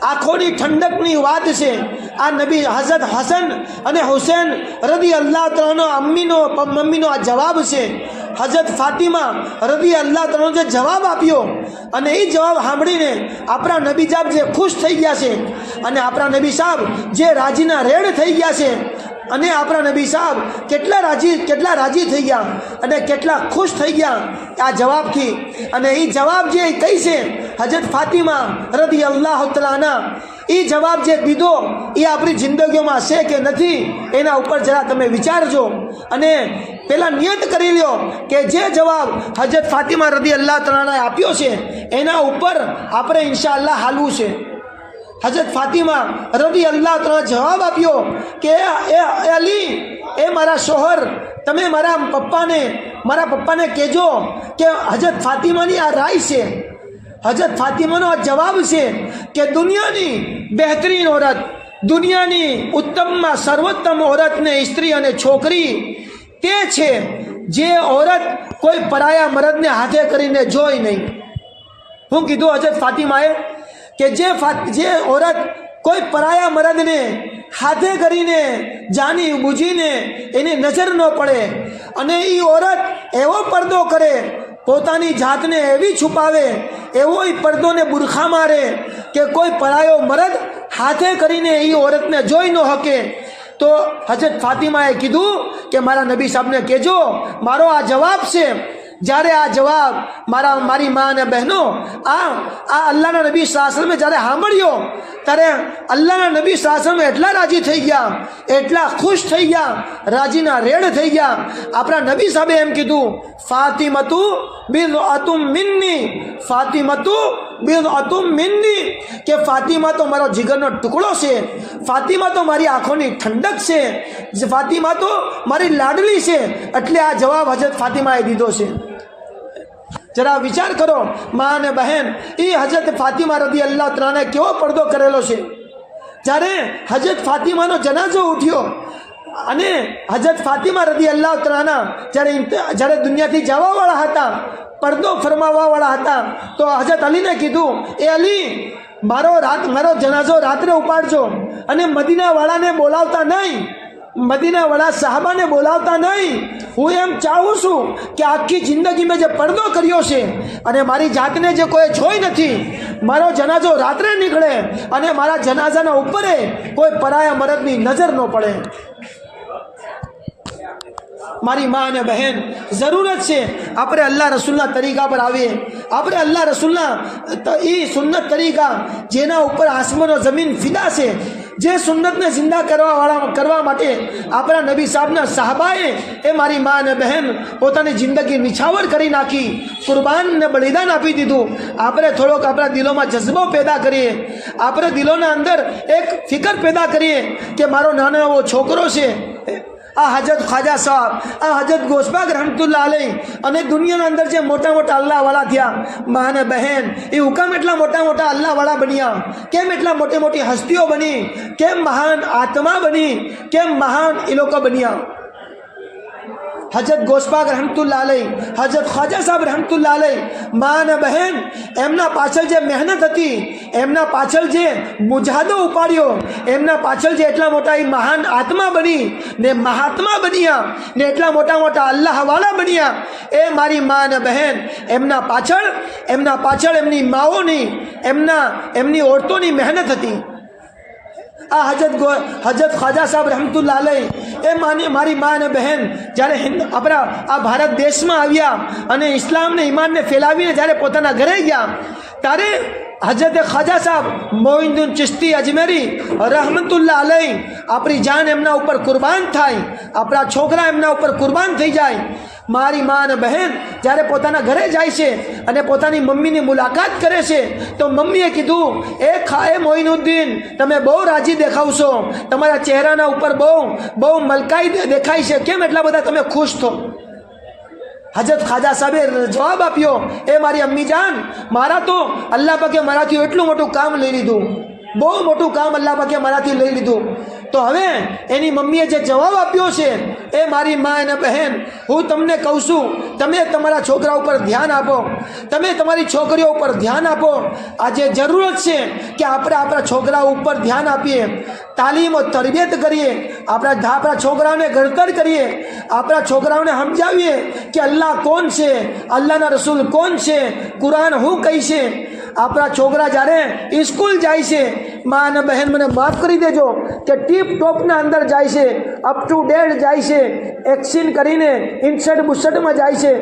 આંખોની ઠંડકની વાત છે. આ નબી હઝરત હસન અને હુસૈન રદી અલ્લાહ તઆલાનો મમ્મીનો આ જવાબ છે. હઝરત ફાતિમા રદી અલ્લાહ તઆલાનો જે જવાબ આપ્યો અને એ જવાબ સાંભળીને આપણા નબી સાહેબ જે ખુશ થઈ ગયા છે અને આપણા નબી સાહેબ જે રાજીના રેડ થઈ ગયા છે અને આપણા નબી સાહેબ કેટલા રાજી થઈ ગયા અને કેટલા ખુશ થઈ ગયા આ જવાબથી. અને એ જવાબ જે કહી છે હઝરત ફાતિમા રદી અલ્લાહ તઆલા, એ જવાબ જે દીધો એ આપણી જિંદગીઓમાં છે કે નથી, એના ઉપર જરા તમે વિચારજો અને પહેલાં નિયત કરી લ્યો કે જે જવાબ હઝરત ફાતિમા રદી અલ્લાહ તઆલાએ આપ્યો છે એના ઉપર આપણે ઇન્શાઅલ્લાહ હાલવું છે. હજરત ફાતિમા રદી અલ્લાહ તઆલા જવાબ આપ્યો કે એ અલી, એ મારા શોહર, તમે મારા પપ્પાને કહેજો કે હજરત ફાતિમાની આ રાય છે, હજરત ફાતિમાનો આ જવાબ છે કે દુનિયાની બહેતરીન औरत, દુનિયાની ઉત્તમમાં સર્વોત્તમ औरतને સ્ત્રી અને છોકરી તે છે જે औरत કોઈ પરાયા મર્દને હાથે કરીને જોઈ નહીં. હું કીધું હજરત ફાતિમાએ કે જે औरत કોઈ પરાયા મર્દને હાથે કરીને જાની બુજીને એની નજર ન પડે અને એ औरत એવો પડદો કરે, પોતાની જાતને એવી છુપાવે, એવો પડદોને બુરખા મારે કે કોઈ પરાયો મર્દ હાથે કરીને એ औरतને જોઈ ન શકે. તો હજરત ફાતિમાએ કીધું કે મારા નબી સાહેબને કહેજો મારો આ જવાબ છે. જ્યારે આ જવાબ મારી મા અને બહેનો આ અલ્લાહના નબી સલ્લલ્લાહુ અલૈહિ વસલ્લમે જ્યારે સાંભળ્યો ત્યારે અલ્લાહના નબી સલ્લલ્લાહુ અલૈહિ વસલ્લમ એટલા રાજી થઈ ગયા, એટલા ખુશ થઈ ગયા, રાજીના રેડ થઈ ગયા. આપણા નબી સાહેબે એમ કીધું, ફાતિમતુ બિદઅતુમ મિન્ની, ફાતિમતુ બિદઅતુમ મિન્ની, કે ફાતિમા તો મારો જીગરનો ટુકડો છે, ફાતિમા તો મારી આંખોની ઠંડક છે, ફાતિમા તો મારી લાડલી છે. એટલે આ જવાબ હજરત ફાતિમાએ દીધો છે. જરા વિચાર કરો મા અને બહેન, એ હજરત ફાતિમા રદી અલ્લાહ તઆલાને કેવો પડદો કરેલો છે. જ્યારે હજરત ફાતિમાનો જનાઝો ઉઠ્યો અને હજરત ફાતિમા રદી અલ્લાહ તઆલાના જ્યારે દુનિયાથી જવાવાળા હતા, પડદો ફરમાવવાવાળા હતા, તો હજરત અલીને કીધું, એ અલી, મારો જનાઝો રાત્રે ઉપાડજો અને મદીનાવાળાને બોલાવતા નહીં, મદીનાવાળા સાહાબાને બોલાવતા નહીં. હું એમ ચાહું છું કે આખી જિંદગી મેં જે પડદો કર્યો છે અને મારી જાતને જે કોઈ જોઈ નથી, મારો જનાઝો રાત્રે નીકળે અને મારા જનાઝાના ઉપરે કોઈ પરાયા મર્દની નજર ન પડે. મારી મા અને બહેન, જરૂરત છે આપણે અલ્લાહ રસૂલના તરીકા પર આવીએ. આપણે અલ્લાહ રસૂલના એ સુન્નત તરીકા જેના ઉપર આસમાનો જમીન ફિદા છે, જે સુન્નતને જિંદા કરવા માટે આપણા નબી સાહેબના સાહબાએ, એ મારી મા અને બહેન પોતાની જિંદગી નિછાવર કરી નાખી, કુરબાનને બલિદાન આપી દીધું. આપણે થોડોક આપણા દિલોમાં જજ્બો પેદા કરીએ, આપણે દિલોના અંદર એક ફિકર પેદા કરીએ કે મારો નાનો એવો છોકરો છે, આ હજરત ખ્વાજા સાહેબ, આ હજરત ગોસબાગ રહમતુલ્લાહ અલૈહ અને દુનિયાના અંદર જે મોટા મોટા અલ્લાહવાળા થયા, મા અને બહેન, એ હુકમ એટલા મોટા મોટા અલ્લાહવાળા બન્યા, કેમ એટલા મોટી મોટી હસ્તીઓ બની, કેમ મહાન આત્મા બની, કેમ મહાન એ લોકો બન્યા. હજરત ગોસબાગ રહમતુલ્લાહ અલૈહ, હજરત ખ્વાજા સાહેબ રહમતુલ્લાહ અલૈહ, મા અને બહેન, એમના પાછળ જે મહેનત હતી, એમના પાછળ જે મુજાહદો ઉપાડ્યો, એમના પાછળ જે એટલા મોટા એ મહાન આત્મા બની ને મહાત્મા બન્યા ને એટલા મોટા મોટા અલ્લાહવાળા બન્યા, એ મારી મા અને બહેન, એમના પાછળ એમની માઓની, એમની औरतोની મહેનત હતી. આ હજરત ખ્વાજા સાહેબ રહમતુલ્લાહ અલૈહ, એ મારી મા અને બહેન જ્યારે આપણા આ ભારત દેશમાં આવ્યા અને ઇસ્લામને ઈમાનને ફેલાવીને જ્યારે પોતાના ઘરે ગયા, ત્યારે હજરત ખ્વાજા સાહેબ મોઇનુદ્દીન ચિશ્તી અજમેરી રહમતુલ્લાહ અલૈહ, આપણી જાન એમના ઉપર કુરબાન થાય, આપણા છોકરા એમના ઉપર કુરબાન થઈ જાય. મારી મા અને બહેન જ્યારે પોતાના ઘરે જાય છે અને પોતાની મમ્મીની મુલાકાત કરે છે, તો મમ્મીએ કીધું, એ મોઇનુદ્દીન, તમે બહુ રાજી દેખાવશો, તમારા ચહેરાના ઉપર બહુ મલકાઈ દેખાય છે, કેમ એટલા બધા તમે ખુશ થો? હજરત ખ્વાજા સાહેબે જવાબ આપ્યો, એ મારી અમ્મી જાન, મારા તો અલ્લાહ પાકે મારાથી એટલું મોટું કામ લઈ લીધું, બહુ મોટું કામ અલ્લાહ પાકે મારાથી લઈ લીધું. તો હવે એની મમ્મીએ જે જવાબ આપ્યો છે, એ મારી મા અને બહેન, હું તમને કહું છું, તમે તમારા છોકરા ઉપર ધ્યાન આપો, તમે તમારી છોકરીઓ ઉપર ધ્યાન આપો. આજે જરૂરત છે કે આપણે આપણા છોકરાઓ ઉપર ધ્યાન આપીએ, તાલીમો તરબિયત કરીએ, આપણા છોકરાઓને ઘડતર કરીએ, આપણા છોકરાઓને સમજાવીએ કે અલ્લાહ કોણ છે, અલ્લાહના રસૂલ કોણ છે, કુરાન શું કહી છે. આપણા છોકરા જ્યારે સ્કૂલ જાય છે, મા અને બહેન મને માફ કરી દેજો કે ટીપ ટોપના અંદર જાય છે, અપ ટુ ડેટ જાય છે, એક્શન કરીને ઇન્સર્ટ બુસર્ટમાં જાય છે.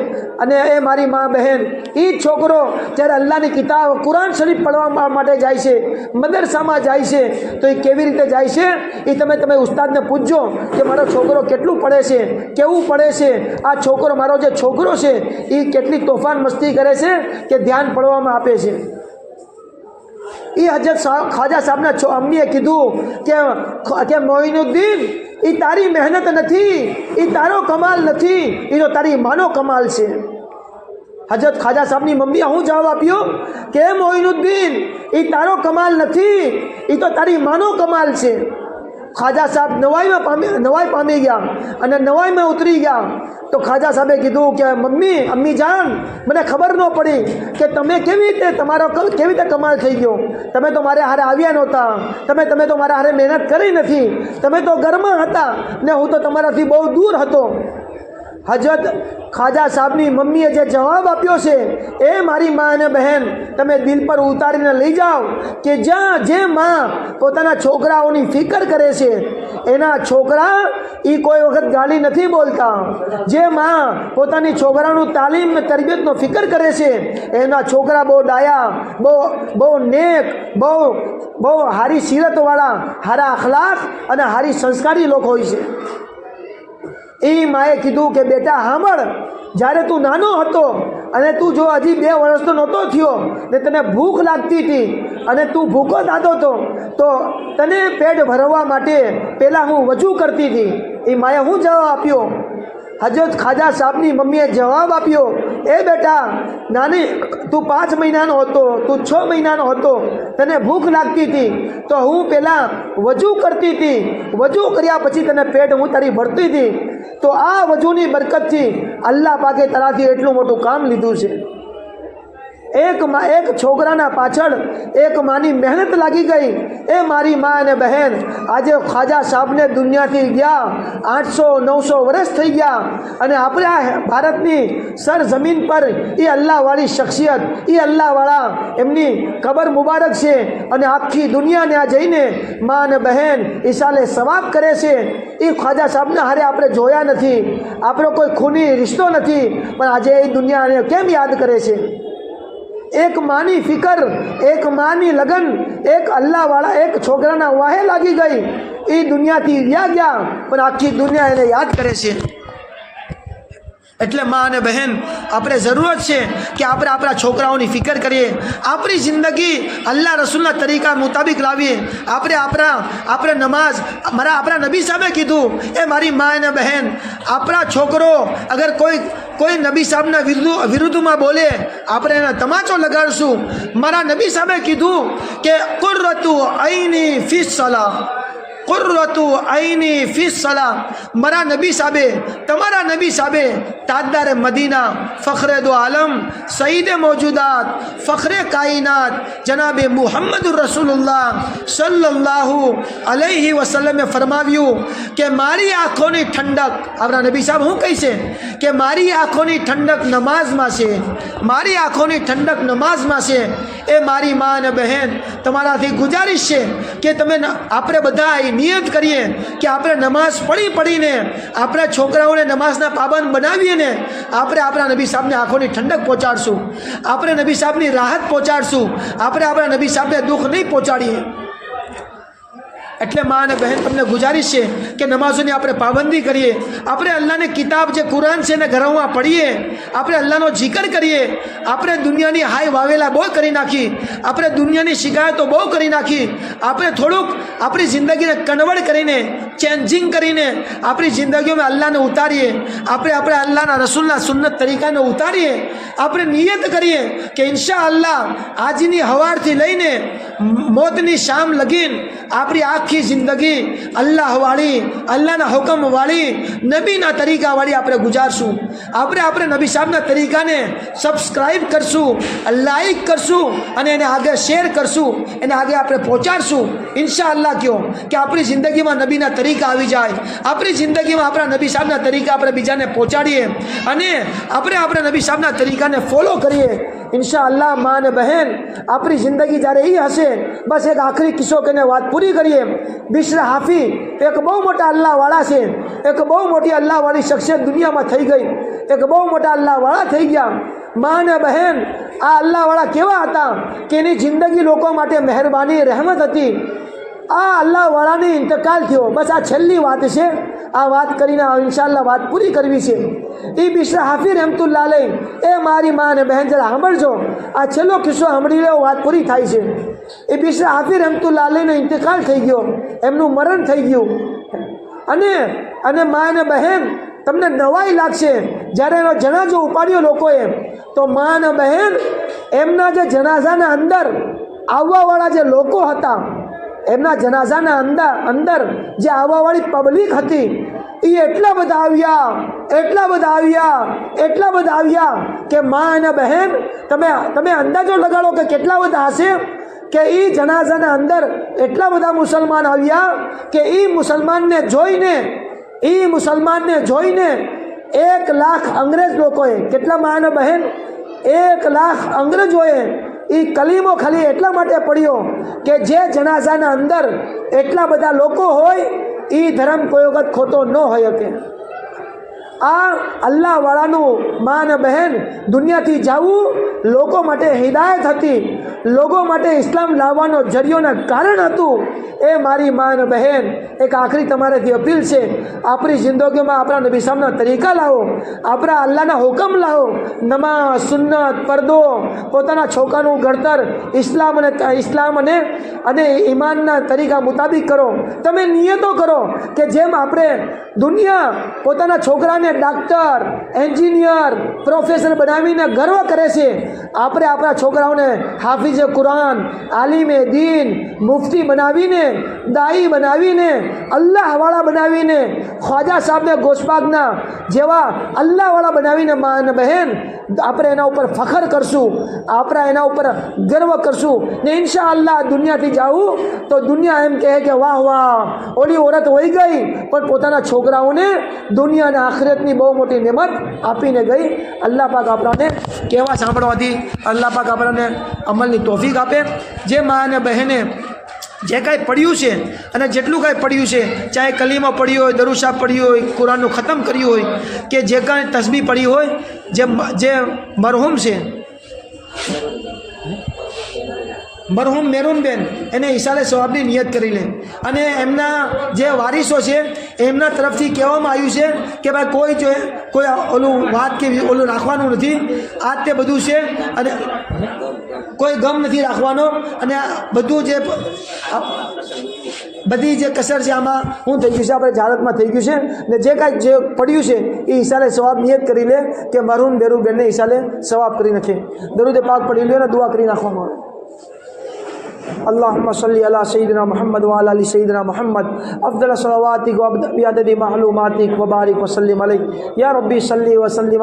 અને એ મારી મા બહેન, એ છોકરો જ્યારે અલ્લાહની કિતાબ કુરાન શરીફ પડવા માટે જાય છે, મદરસામાં જાય છે, તો એ કેવી રીતે જાય છે, એ તમે ઉસ્તાદને પૂછજો કે મારો છોકરો કેટલું પડે છે, કેવું પડે છે, આ છોકરો, મારો જે છોકરો છે, એ કેટલી તોફાન મસ્તી કરે છે કે ધ્યાન પડવામાં આપે છે. એ હજરત ખ્વાજા સાહેબના અમ્મીએ કીધું કે મોઇનુદ્દીન એ તારી મહેનત નથી, એ તારો કમાલ નથી, એ તો તારી માનો કમાલ છે. હજરત ખ્વાજા સાહેબની મમ્મીએ શું જવાબ આપ્યો કે મોઇનુદ્દીન એ તારો કમાલ નથી, એ તો તારી માનો કમાલ છે. ખ્વાજા સાહેબ નવાઈ પામી ગયા અને નવાઈમાં ઉતરી ગયા. તો ખ્વાજા સાહેબે કીધું કે મમ્મી, અમ્મી જાન, મને ખબર ન પડી કે તમે કેવી રીતે કમાલ થઈ ગયો. તમે તો મારે હારે આવ્યા નહોતા, તમે તો મારા હારે મહેનત કરી નથી, તમે તો ઘરમાં હતા ને હું તો તમારાથી બહુ દૂર હતો. હજરત ખ્વાજા સાહેબની મમ્મીએ જે જવાબ આપ્યો છે એ મારી મા અને બહેન તમે દિલ પર ઉતારીને લઈ જાઓ કે જ્યાં જે મા પોતાના છોકરાઓની ફિકર કરે છે એના છોકરા એ કોઈ વખત ગાલી નથી બોલતા. જે મા પોતાની છોકરાનું તાલીમ ને તરબિયતનો ફિકર કરે છે એના છોકરા બહુ ડાયા, બહુ નેક, બહુ હારી સીરતવાળા, હારા અખલાક અને હારી સંસ્કારી લોકો હોય છે. એ માએ કીધું કે બેટા સાંભળ, જ્યારે તું નાનો હતો અને તું જો હજી 2 વર્ષનો નહોતો થયો ને તને ભૂખ લાગતી હતી અને તું ભૂખો થતો હતો તો તને પેટ ભરવા માટે પહેલાં હું વજૂ કરતી હતી. એ માએ શું જવાબ આપ્યો? હજરત ખ્વાજા સાહેબની મમ્મીએ જવાબ આપ્યો, એ બેટા નાની તું 5 મહિનાનો હતો, તું 6 મહિનાનો હતો, તને ભૂખ લાગતી હતી તો હું પહેલાં વજૂ કરતી હતી, વજૂ કર્યા પછી તને પેટ હું તારી ભરતી હતી. તો આ વજૂની બરકતથી અલ્લાહ પાકે તારાથી એટલું મોટું કામ લીધું છે. એક છોકરાના પાછળ એક માની મહેનત લાગી ગઈ. એ મારી મા અને બહેન આજે ખ્વાજા સાહેબને દુનિયાથી ગયા 800-900 વર્ષ થઈ ગયા અને આપણે આ ભારતની સરજમીન પર એ અલ્લાહવાળી શખ્સિયત, એ અલ્લાહવાળા એમની કબર મુબારક છે અને આખી દુનિયાને આ જઈને મા અને બહેન ઈશાલે સવાબ કરે છે. એ ખ્વાજા સાહેબને હારે આપણે જોયા નથી, આપણો કોઈ ખૂની રિશ્તો નથી, પણ આજે એ દુનિયાને કેમ યાદ કરે છે? એક માની ફિકર, એક માની લગન, એક અલ્લાહવાળા એક છોકરાના વાહે લાગી ગઈ. એ દુનિયાથી ગયા પણ આખી દુનિયા એને યાદ કરે છે. એટલે મા અને બહેન આપણે જરૂરત છે કે આપણે આપણા છોકરાઓની ફિકર કરીએ, આપણી જિંદગી અલ્લાહ રસૂલના તરીકા મુતાબિક લાવીએ. આપણે નમાઝ આપણા નબી સાહેબે કીધું, એ મારી મા અને બહેન આપણા છોકરો અગર કોઈ નબી સાહેબના વિરુદ્ધમાં બોલે આપણે એને તમાચો લગાડશું. મારા નબી સાહેબે કીધું કે કુર્રતુ આઈની ફી સલાહ, કુર્રતુ આઈની ફી સલાહ. મારા નબી સાહેબે, તમારા નબી સાહેબે તાજદાર મદીના, ફખરે દો આલમ, સઈદ મોજુદાત, ફખરે કાયનાત જનાબે મુહમ્મદુર રસૂલુલ્લાહ સલ્લલ્લાહુ અલૈહિ વસલ્લમે ફરમાવ્યું કે મારી આંખોની ઠંડક, આપણા નબી સાહેબ શું કહે છે કે મારી આંખોની ઠંડક નમાઝમાં છે, મારી આંખોની ઠંડક નમાઝમાં છે. એ મારી મા અને બહેન તમારાથી ગુજારિશ છે કે તમે આપણે બધા નિયત કરીએ કે આપણે નમાઝ પડીને આપણા છોકરાઓને નમાઝના પાબંદ બનાવીએ ને આપણે આપણા નબી સાહેબને આંખોની ઠંડક પહોંચાડશું, આપણે નબી સાહેબની રાહત પહોંચાડશું, આપણે આપણા નબી સાહેબને દુઃખ નહીં પહોંચાડીએ. એટલે મા અને બહેન તમને ગુજારિશ છે કે નમાઝોની આપણે પાબંદી કરીએ, આપણે અલ્લાહની કિતાબ જે કુરાન છે એને ઘરમાં પઢીએ, આપણે અલ્લાહનો જિકર કરીએ. આપણે દુનિયાની હાય વાવેલા બહુ કરી નાખી, આપણે દુનિયાની શિકાયતો બહુ કરી નાખી. આપણે થોડુંક આપણી જિંદગીને કન્વર્ટ કરીને, ચેન્જિંગ કરીને આપણી જિંદગીઓમાં અલ્લાહને ઉતારીએ, આપણે અલ્લાહના રસૂલના સુન્નત તરીકાને ઉતારીએ. આપણે નિયત કરીએ કે ઇન્શાઅલ્લાહ આજની હવારથી લઈને મોતની શામ લગીન આપણી આખી જિંદગી અલ્લાહવાળી, અલ્લાહના હુકમવાળી, નબીના તરીકાવાળી આપણે ગુજારશું. આપણે નબી સાહેબના તરીકાને સબસ્ક્રાઈબ કરશું, લાઈક કરશું અને એને આગળ શેર કરશું, એને આગળ આપણે પહોંચાડશું. ઇન્શાઅલ્લાહ કહો કે આપણી જિંદગીમાં નબીના તરીકા આવી જાય, આપણી જિંદગીમાં આપણા નબી સાહેબના તરીકા આપણે બીજાને પહોંચાડીએ અને આપણે આપણા નબી સાહેબના તરીકાને ફોલો કરીએ. ઇન્શાઅલ્લાહ મા અને બહેન આપણી જિંદગી જ્યારે એ હશે, બસ એક આખરી કિસ્સો કહીને વાત પૂરી કરીએ. બિશ્ર હાફી એક બહુ મોટા અલ્લાહવાળા છે, એક બહુ મોટી અલ્લાહવાળી શખ્સિયત દુનિયામાં થઈ ગઈ, એક બહુ મોટા અલ્લાહવાળા થઈ ગયા. મા અને બહેન આ અલ્લાહવાળા કેવા હતા કે એની જિંદગી લોકો માટે મહેરબાની, રહેમત હતી. આ અલ્લાહવાળાને ઇંતકાલ થયો. બસ આ છેલ્લી વાત છે, આ વાત કરીને ઇન્શાઅલ્લાહ વાત પૂરી કરવી છે. એ બિશ્ર હાફી રહેમતુલ્લાહ અલૈહ, એ મારી મા અને બહેન જરા સાંભળજો, આ છેલ્લો કિસ્સો સાંભળી લો, વાત પૂરી થાય છે. એ બિશરા હાફી રહેમતુલ્લાહ અલૈહનો ઇંતકાલ થઈ ગયો, એમનું મરણ થઈ ગયું. અને મા અને બહેન, તમને નવાઈ લાગશે જ્યારે એનો જનાજો ઉપાડ્યો લોકોએ, તો મા અને બહેન એમના જે જનાઝાના અંદર આવવાવાળા જે લોકો હતા, એમના જનાઝાના અંદર જે આવવાવાળી પબ્લિક હતી, એ એટલા બધા આવ્યા કે મા અને બહેન તમે અંદાજો લગાડો કે કેટલા બધા હશે. કે એ જનાઝાના અંદર એટલા બધા મુસલમાન આવ્યા કે એ મુસલમાનને જોઈને 1 લાખ અંગ્રેજ લોકોએ, કેટલા મા અને બહેન, 1 લાખ અંગ્રેજોએ એ કલીમો ખાલી એટલા માટે પડ્યો કે જે જનાઝાના અંદર એટલા બધા લોકો હોય એ ધર્મ કોઈ વખત ખોટો ન હોય શકે. આ અલ્લાહવાળાનું મા અને બહેન દુનિયાથી જવું લોકો માટે હિદાયત હતી, લોકો માટે ઇસ્લામ લાવવાનો જરિયોના કારણ હતું. એ મારી મા અને બહેન, એક આખરી તમારાથી અપીલ છે, આપણી જિંદગીમાં આપણા નબી સાહેબના તરીકા લાવો, આપણા અલ્લાહના હુકમ લાવો, નમાઝ, સુન્નત, પડદો, પોતાના છોકરાનું ઘડતર ઇસ્લામ અને ઈમાનના તરીકા મુતાબિક કરો. તમે નિયતો કરો કે જેમ આપણે દુનિયા પોતાના છોકરાને ડાક્ટર, એન્જિનિયર, પ્રોફેસર બનાવીને ગર્વ કરે છે, આપણે આપણા છોકરાઓને હાફિઝ કુરાન, આલિમે દીન, મુફતી બનાવીને, દાઈ બનાવીને, અલ્લાહવાળા બનાવીને, ખ્વાજા સાહેબને ગોશબાગના જેવા અલ્લાહવાળા બનાવીને મા અને બહેન આપણે એના ઉપર ફખર કરશું, આપણે એના ઉપર ગર્વ કરશું. ને ઇન્શાઅલ્લાહ દુનિયાથી જાવું તો દુનિયા એમ કહે કે વાહ વાહ, ઓલી ઓરત વહી ગઈ પણ પોતાના છોકરાઓને દુનિયા અને આખિરતની બહુ મોટી નેમત આપીને ગઈ. અલ્લાહ પાક આપણને કહેવા સાંભળવાથી અલ્લાહ પાક આપણને અમલની તોફીક આપે. જે મા અને બહેને જે કાંઈ પડ્યું છે અને જેટલું કાંઈ પડ્યું છે, ચાહે કલીમો પડ્યો હોય, દરુશા પડ્યું હોય, કુરાનનું ખતમ કર્યું હોય, કે જે કાંઈ તસ્બીહ પડી હોય, જે મરહૂમ છે, મરહૂમ મેરૂનબેન, એને ઈશારે સવાબની નિયત કરી લે. અને એમના જે વારીસો છે એમના તરફથી કહેવામાં આવ્યું છે કે ભાઈ કોઈ ઓલું વાત કે ઓલું રાખવાનું નથી, આ તે બધું છે અને કોઈ ગમ નથી રાખવાનો. અને બધું જે બધી જે કસર છે આમાં શું થઈ ગયું છે, આપણે જાહેરાતમાં થઈ ગયું છે. ને જે કાંઈ જે પડ્યું છે એ ઈશારે સવાબ નિયત કરી લે કે મરહૂમ મેરૂનબેનને ઈશારે સવાબ કરી નાખે. દરૂદ પાક પડી લે અને દુઆ કરી નાખવામાં આવે. اللهم صل على سيدنا محمد وعلى ال سيدنا محمد افضل صلواتك وبعدد معلوماتك وبارك وسلم عليه يا ربي صل وسلم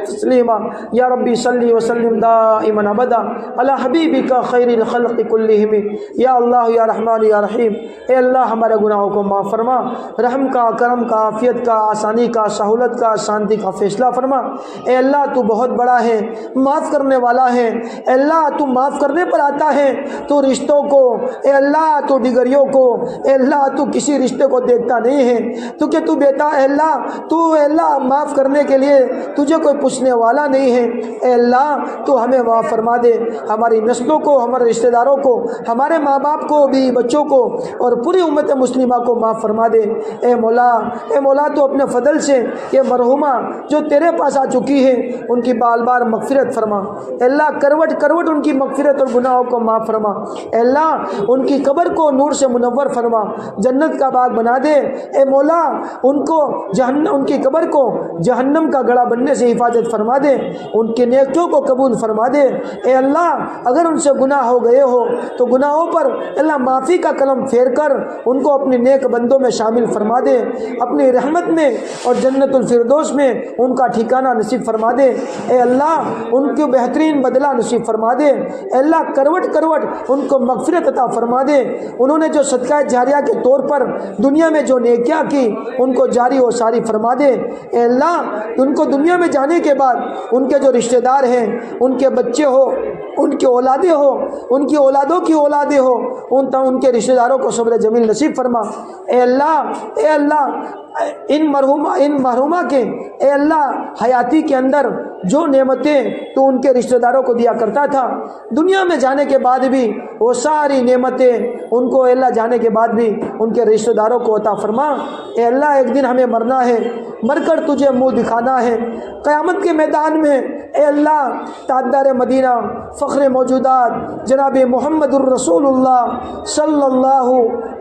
تسليما يا ربي صل وسلم دائما ابدا على حبيبك خير الخلق كلهم या अल्लाह या रहमान या रहीम. ए अल्लाह हमारे गुनाहों को माफ़ फरमा, रहम का, करम का, आफियत का, आसानी का, सहूलत का, शांति का फैसला फरमा. ए अल्लाह तू बहुत बड़ा है, माफ़ करने वाला है. ए अल्लाह तू माफ़ करने पर आता है, तू रिश्तों को, ए अल्लाह तू डिगरियों को, ए अल्लाह तू किसी रिश्ते को देखता नहीं है. तू के तू बेटा ए अल्लाह माफ़ करने के लिए तुझे कोई पूछने वाला नहीं है. ए अल्लाह तू हमें माफ़ फरमा दे, हमारी नस्लों को, हमारे रिश्तेदारों को, हमारे माँ बाप को भी, बच्चों को और पूरी उम्मत मुस्लिमा को माफ़ फरमा दे. ए मौला तो अपने फजल से ये मरहुमा जो तेरे पास आ चुकी है उनकी बाल बार मगफिरत फरमा. अल्लाह करवट करवट उनकी मगफिरत और गुनाहों को माफ़ फरमा. अल्लाह उनकी कब्र को नूर से मुनव्वर फरमा, जन्नत का बाग बना दे. ए मौला उनकी कब्र को जहन्नम का गड़ा बनने से हिफाजत फरमा दे, उनके नेकियों को कबूल फरमा दे. ए अल्लाह अगर उनसे गुनाह हो गए हो तो गुनाहों पर अल्लाह माफ़ी का कलम फेर कर उनको अपने नेक बंदों में शामिल फरमा दे, अपनी रहमत में और जन्नतुल फिरदौस में उनका ठिकाना नसीब फरमा दे. ए अल्लाह उनको बेहतरीन बदला नसीब फरमा दे. अल्लाह करवट करवट उनको मगफिरत अता फरमा दे. उन्होंने जो सदका जारिया के तौर पर दुनिया में जो नेकियां की उनको जारी और सारी फरमा दे. ए अल्लाह उनको दुनिया में जाने के बाद उनके जो रिश्तेदार हैं, उनके बच्चे हो, उनकी औलादें हो, उनकी औलादों की औलादें हो, उनके रिश्तेदारों को सब्र जमील नसीब फरमा. ए अल्लाह इन मरहुमा के ए अल्लाह हयाती के अंदर जो नेमतें तो उनके रिश्तेदारों को दिया करता था, दुनिया में जाने के बाद भी वो सारी नेमतें ان کو اے اللہ جانے کے بعد بھی ان کے رشتہ داروں کو عطا فرما۔ اے اللہ ایک دن ہمیں مرنا ہے، مر کر تجھے منہ دکھانا ہے قیامت کے میدان میں۔ اے اللہ تاجدار مدینہ فخر موجودات جناب محمد الرسول اللہ صلی اللہ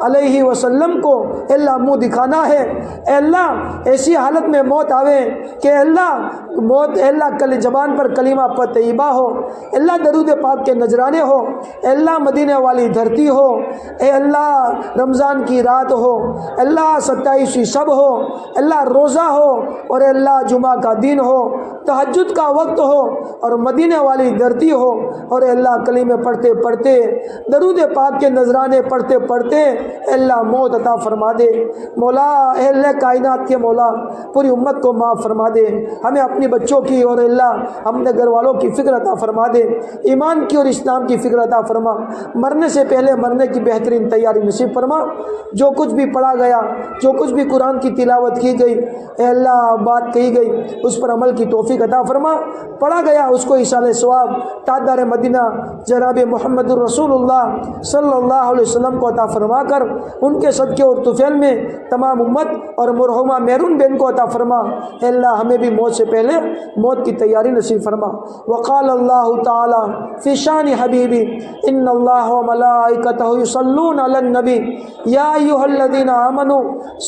علیہ وسلم کو اے اللہ منہ دکھانا ہے۔ اے اللہ ایسی حالت میں موت آوے کہ اے اللہ موت اے اللہ کل زبان پر کلمہ پر طیبہ ہو، اے اللہ درود پاک کے نذرانے ہو، اے اللہ مدینے والی دھرتی ہو، اے اللہ رمضان کی رات ہو، اے اللہ 27ویں شب ہو، اے اللہ روزہ ہو، اور اے اللہ جمعہ کا دن ہو، تہجد کا وقت ہو، اور مدینے والی دھرتی ہو، اور اے اللہ کلمے پڑھتے پڑھتے درود پاک کے نذرانے پڑھتے پڑھتے اے اللہ موت عطا فرما دے۔ مولا اے اللہ کائنات کے مولا پوری امت کو معاف فرما دے، ہمیں اپنی بچوں کی اور اے اللہ اپنے گھر والوں کی فکر عطا فرما دے، ایمان کی اور اسلام کی فکر عطا فرما، مرنے سے پہلے مرنے کی بہترین تیاری نصیب فرما۔ جو کچھ بھی پڑھا گیا، جو کچھ بھی قرآن کی تلاوت کی گئی اے اللہ بات کہی گئی اس پر عمل کی توفیق عطا فرما، پڑھا گیا اس کو ایصال ثواب تاجدار مدینہ جناب محمد الرسول اللہ صلی اللہ علیہ وسلم کو عطا فرما کر ان کے صدقے اور طفیل میں تمام امت اور مرحومہ میرون بہن کو عطا فرما۔ اے اللہ ہمیں بھی موت سے پہلے موت کی تیاری نصیب فرما۔ وقال اللہ تعالی فی شان حبیبی ان اللہ وملائکتہ یصلون علی النبی یا ایھا الذین آمنوا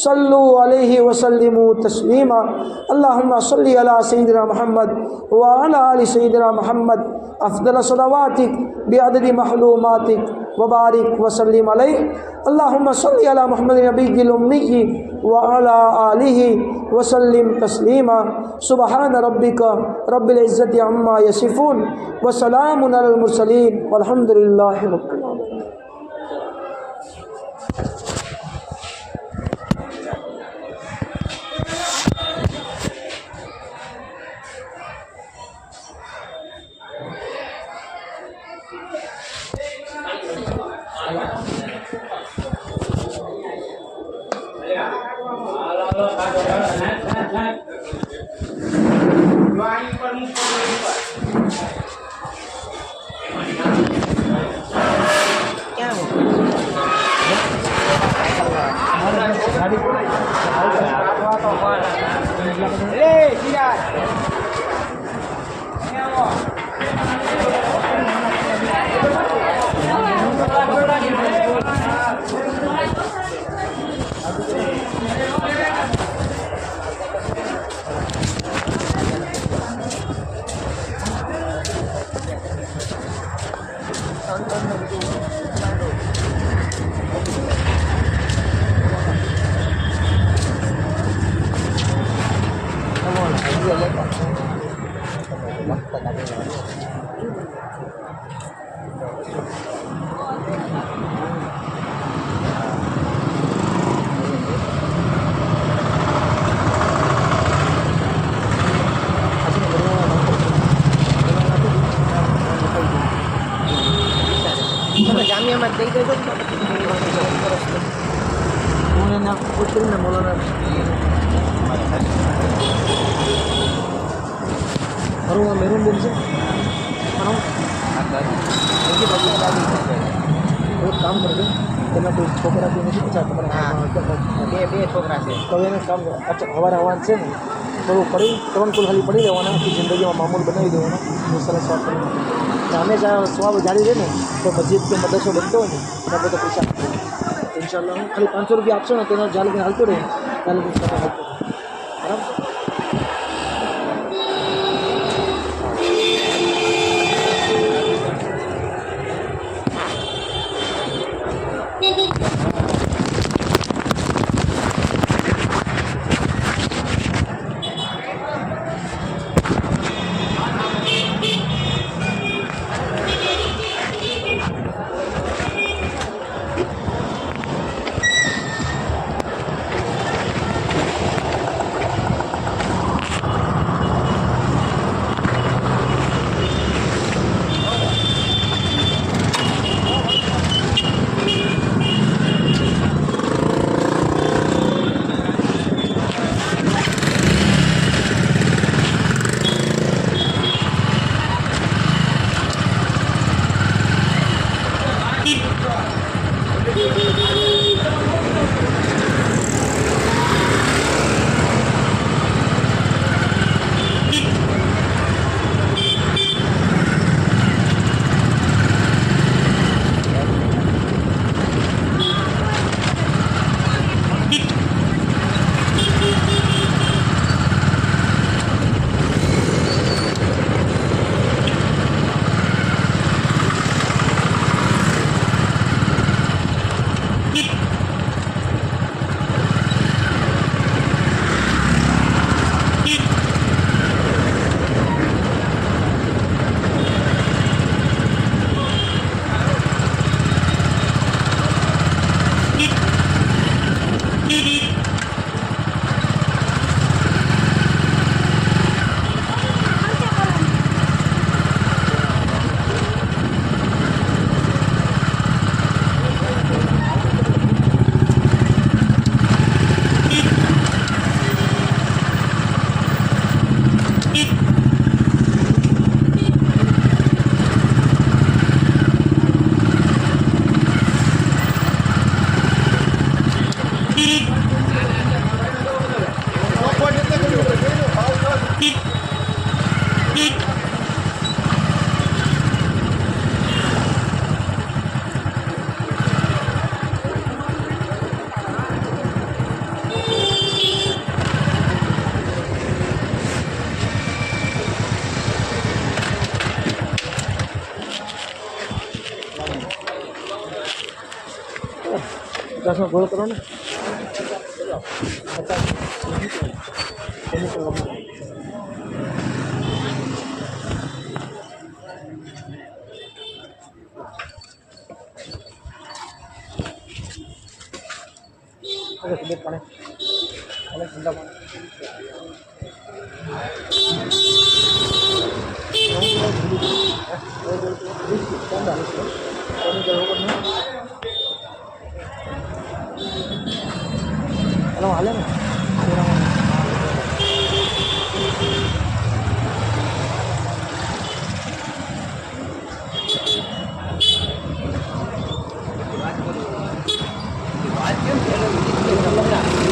صلوا علیہ وسلموا تسلیما۔ اللہم صلی علی سیدنا محمد وعلی آل سیدنا محمد افضل صلواتک بعدد معلوماتک وبارک وسلم علیہ۔ اللہم صلی علی محمد نبی الامی وعلی آلہ وسلم تسلیما۔ سبحان ربک رب العزت عما یصفون وسلام علی المرسلین والحمد للہ رب العالمین۔ કામ કરજો તમે કોઈ છોકરા બી નથી પૂછા તમારા બે છોકરા છે તો એને કામ હવારે આવવાનું છે ને થોડું પડી 3 કુલ ખાલી પડી રહેવાના આખી જિંદગીમાં મામૂલ બનાવી દેવાનો બહુ સરસ વાત કરી અમે જ્યાં સ્વાબ જાળી રહે ને તો મસ્જિદ કે મદરસો બનતો હોય ને એના બધા પૈસા ઇન્શાલ્લાહ ખાલી 500 રૂપિયા આપશો ને તેનો જાળી હાલતું રહે ચાલુ હાલતું બરાબર। 50 ગોળ કરો ને sedikit panas. Panas benda panas. Kalau halal Hãy subscribe cho kênh Ghiền Mì Gõ để không bỏ lỡ những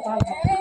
video hấp dẫn.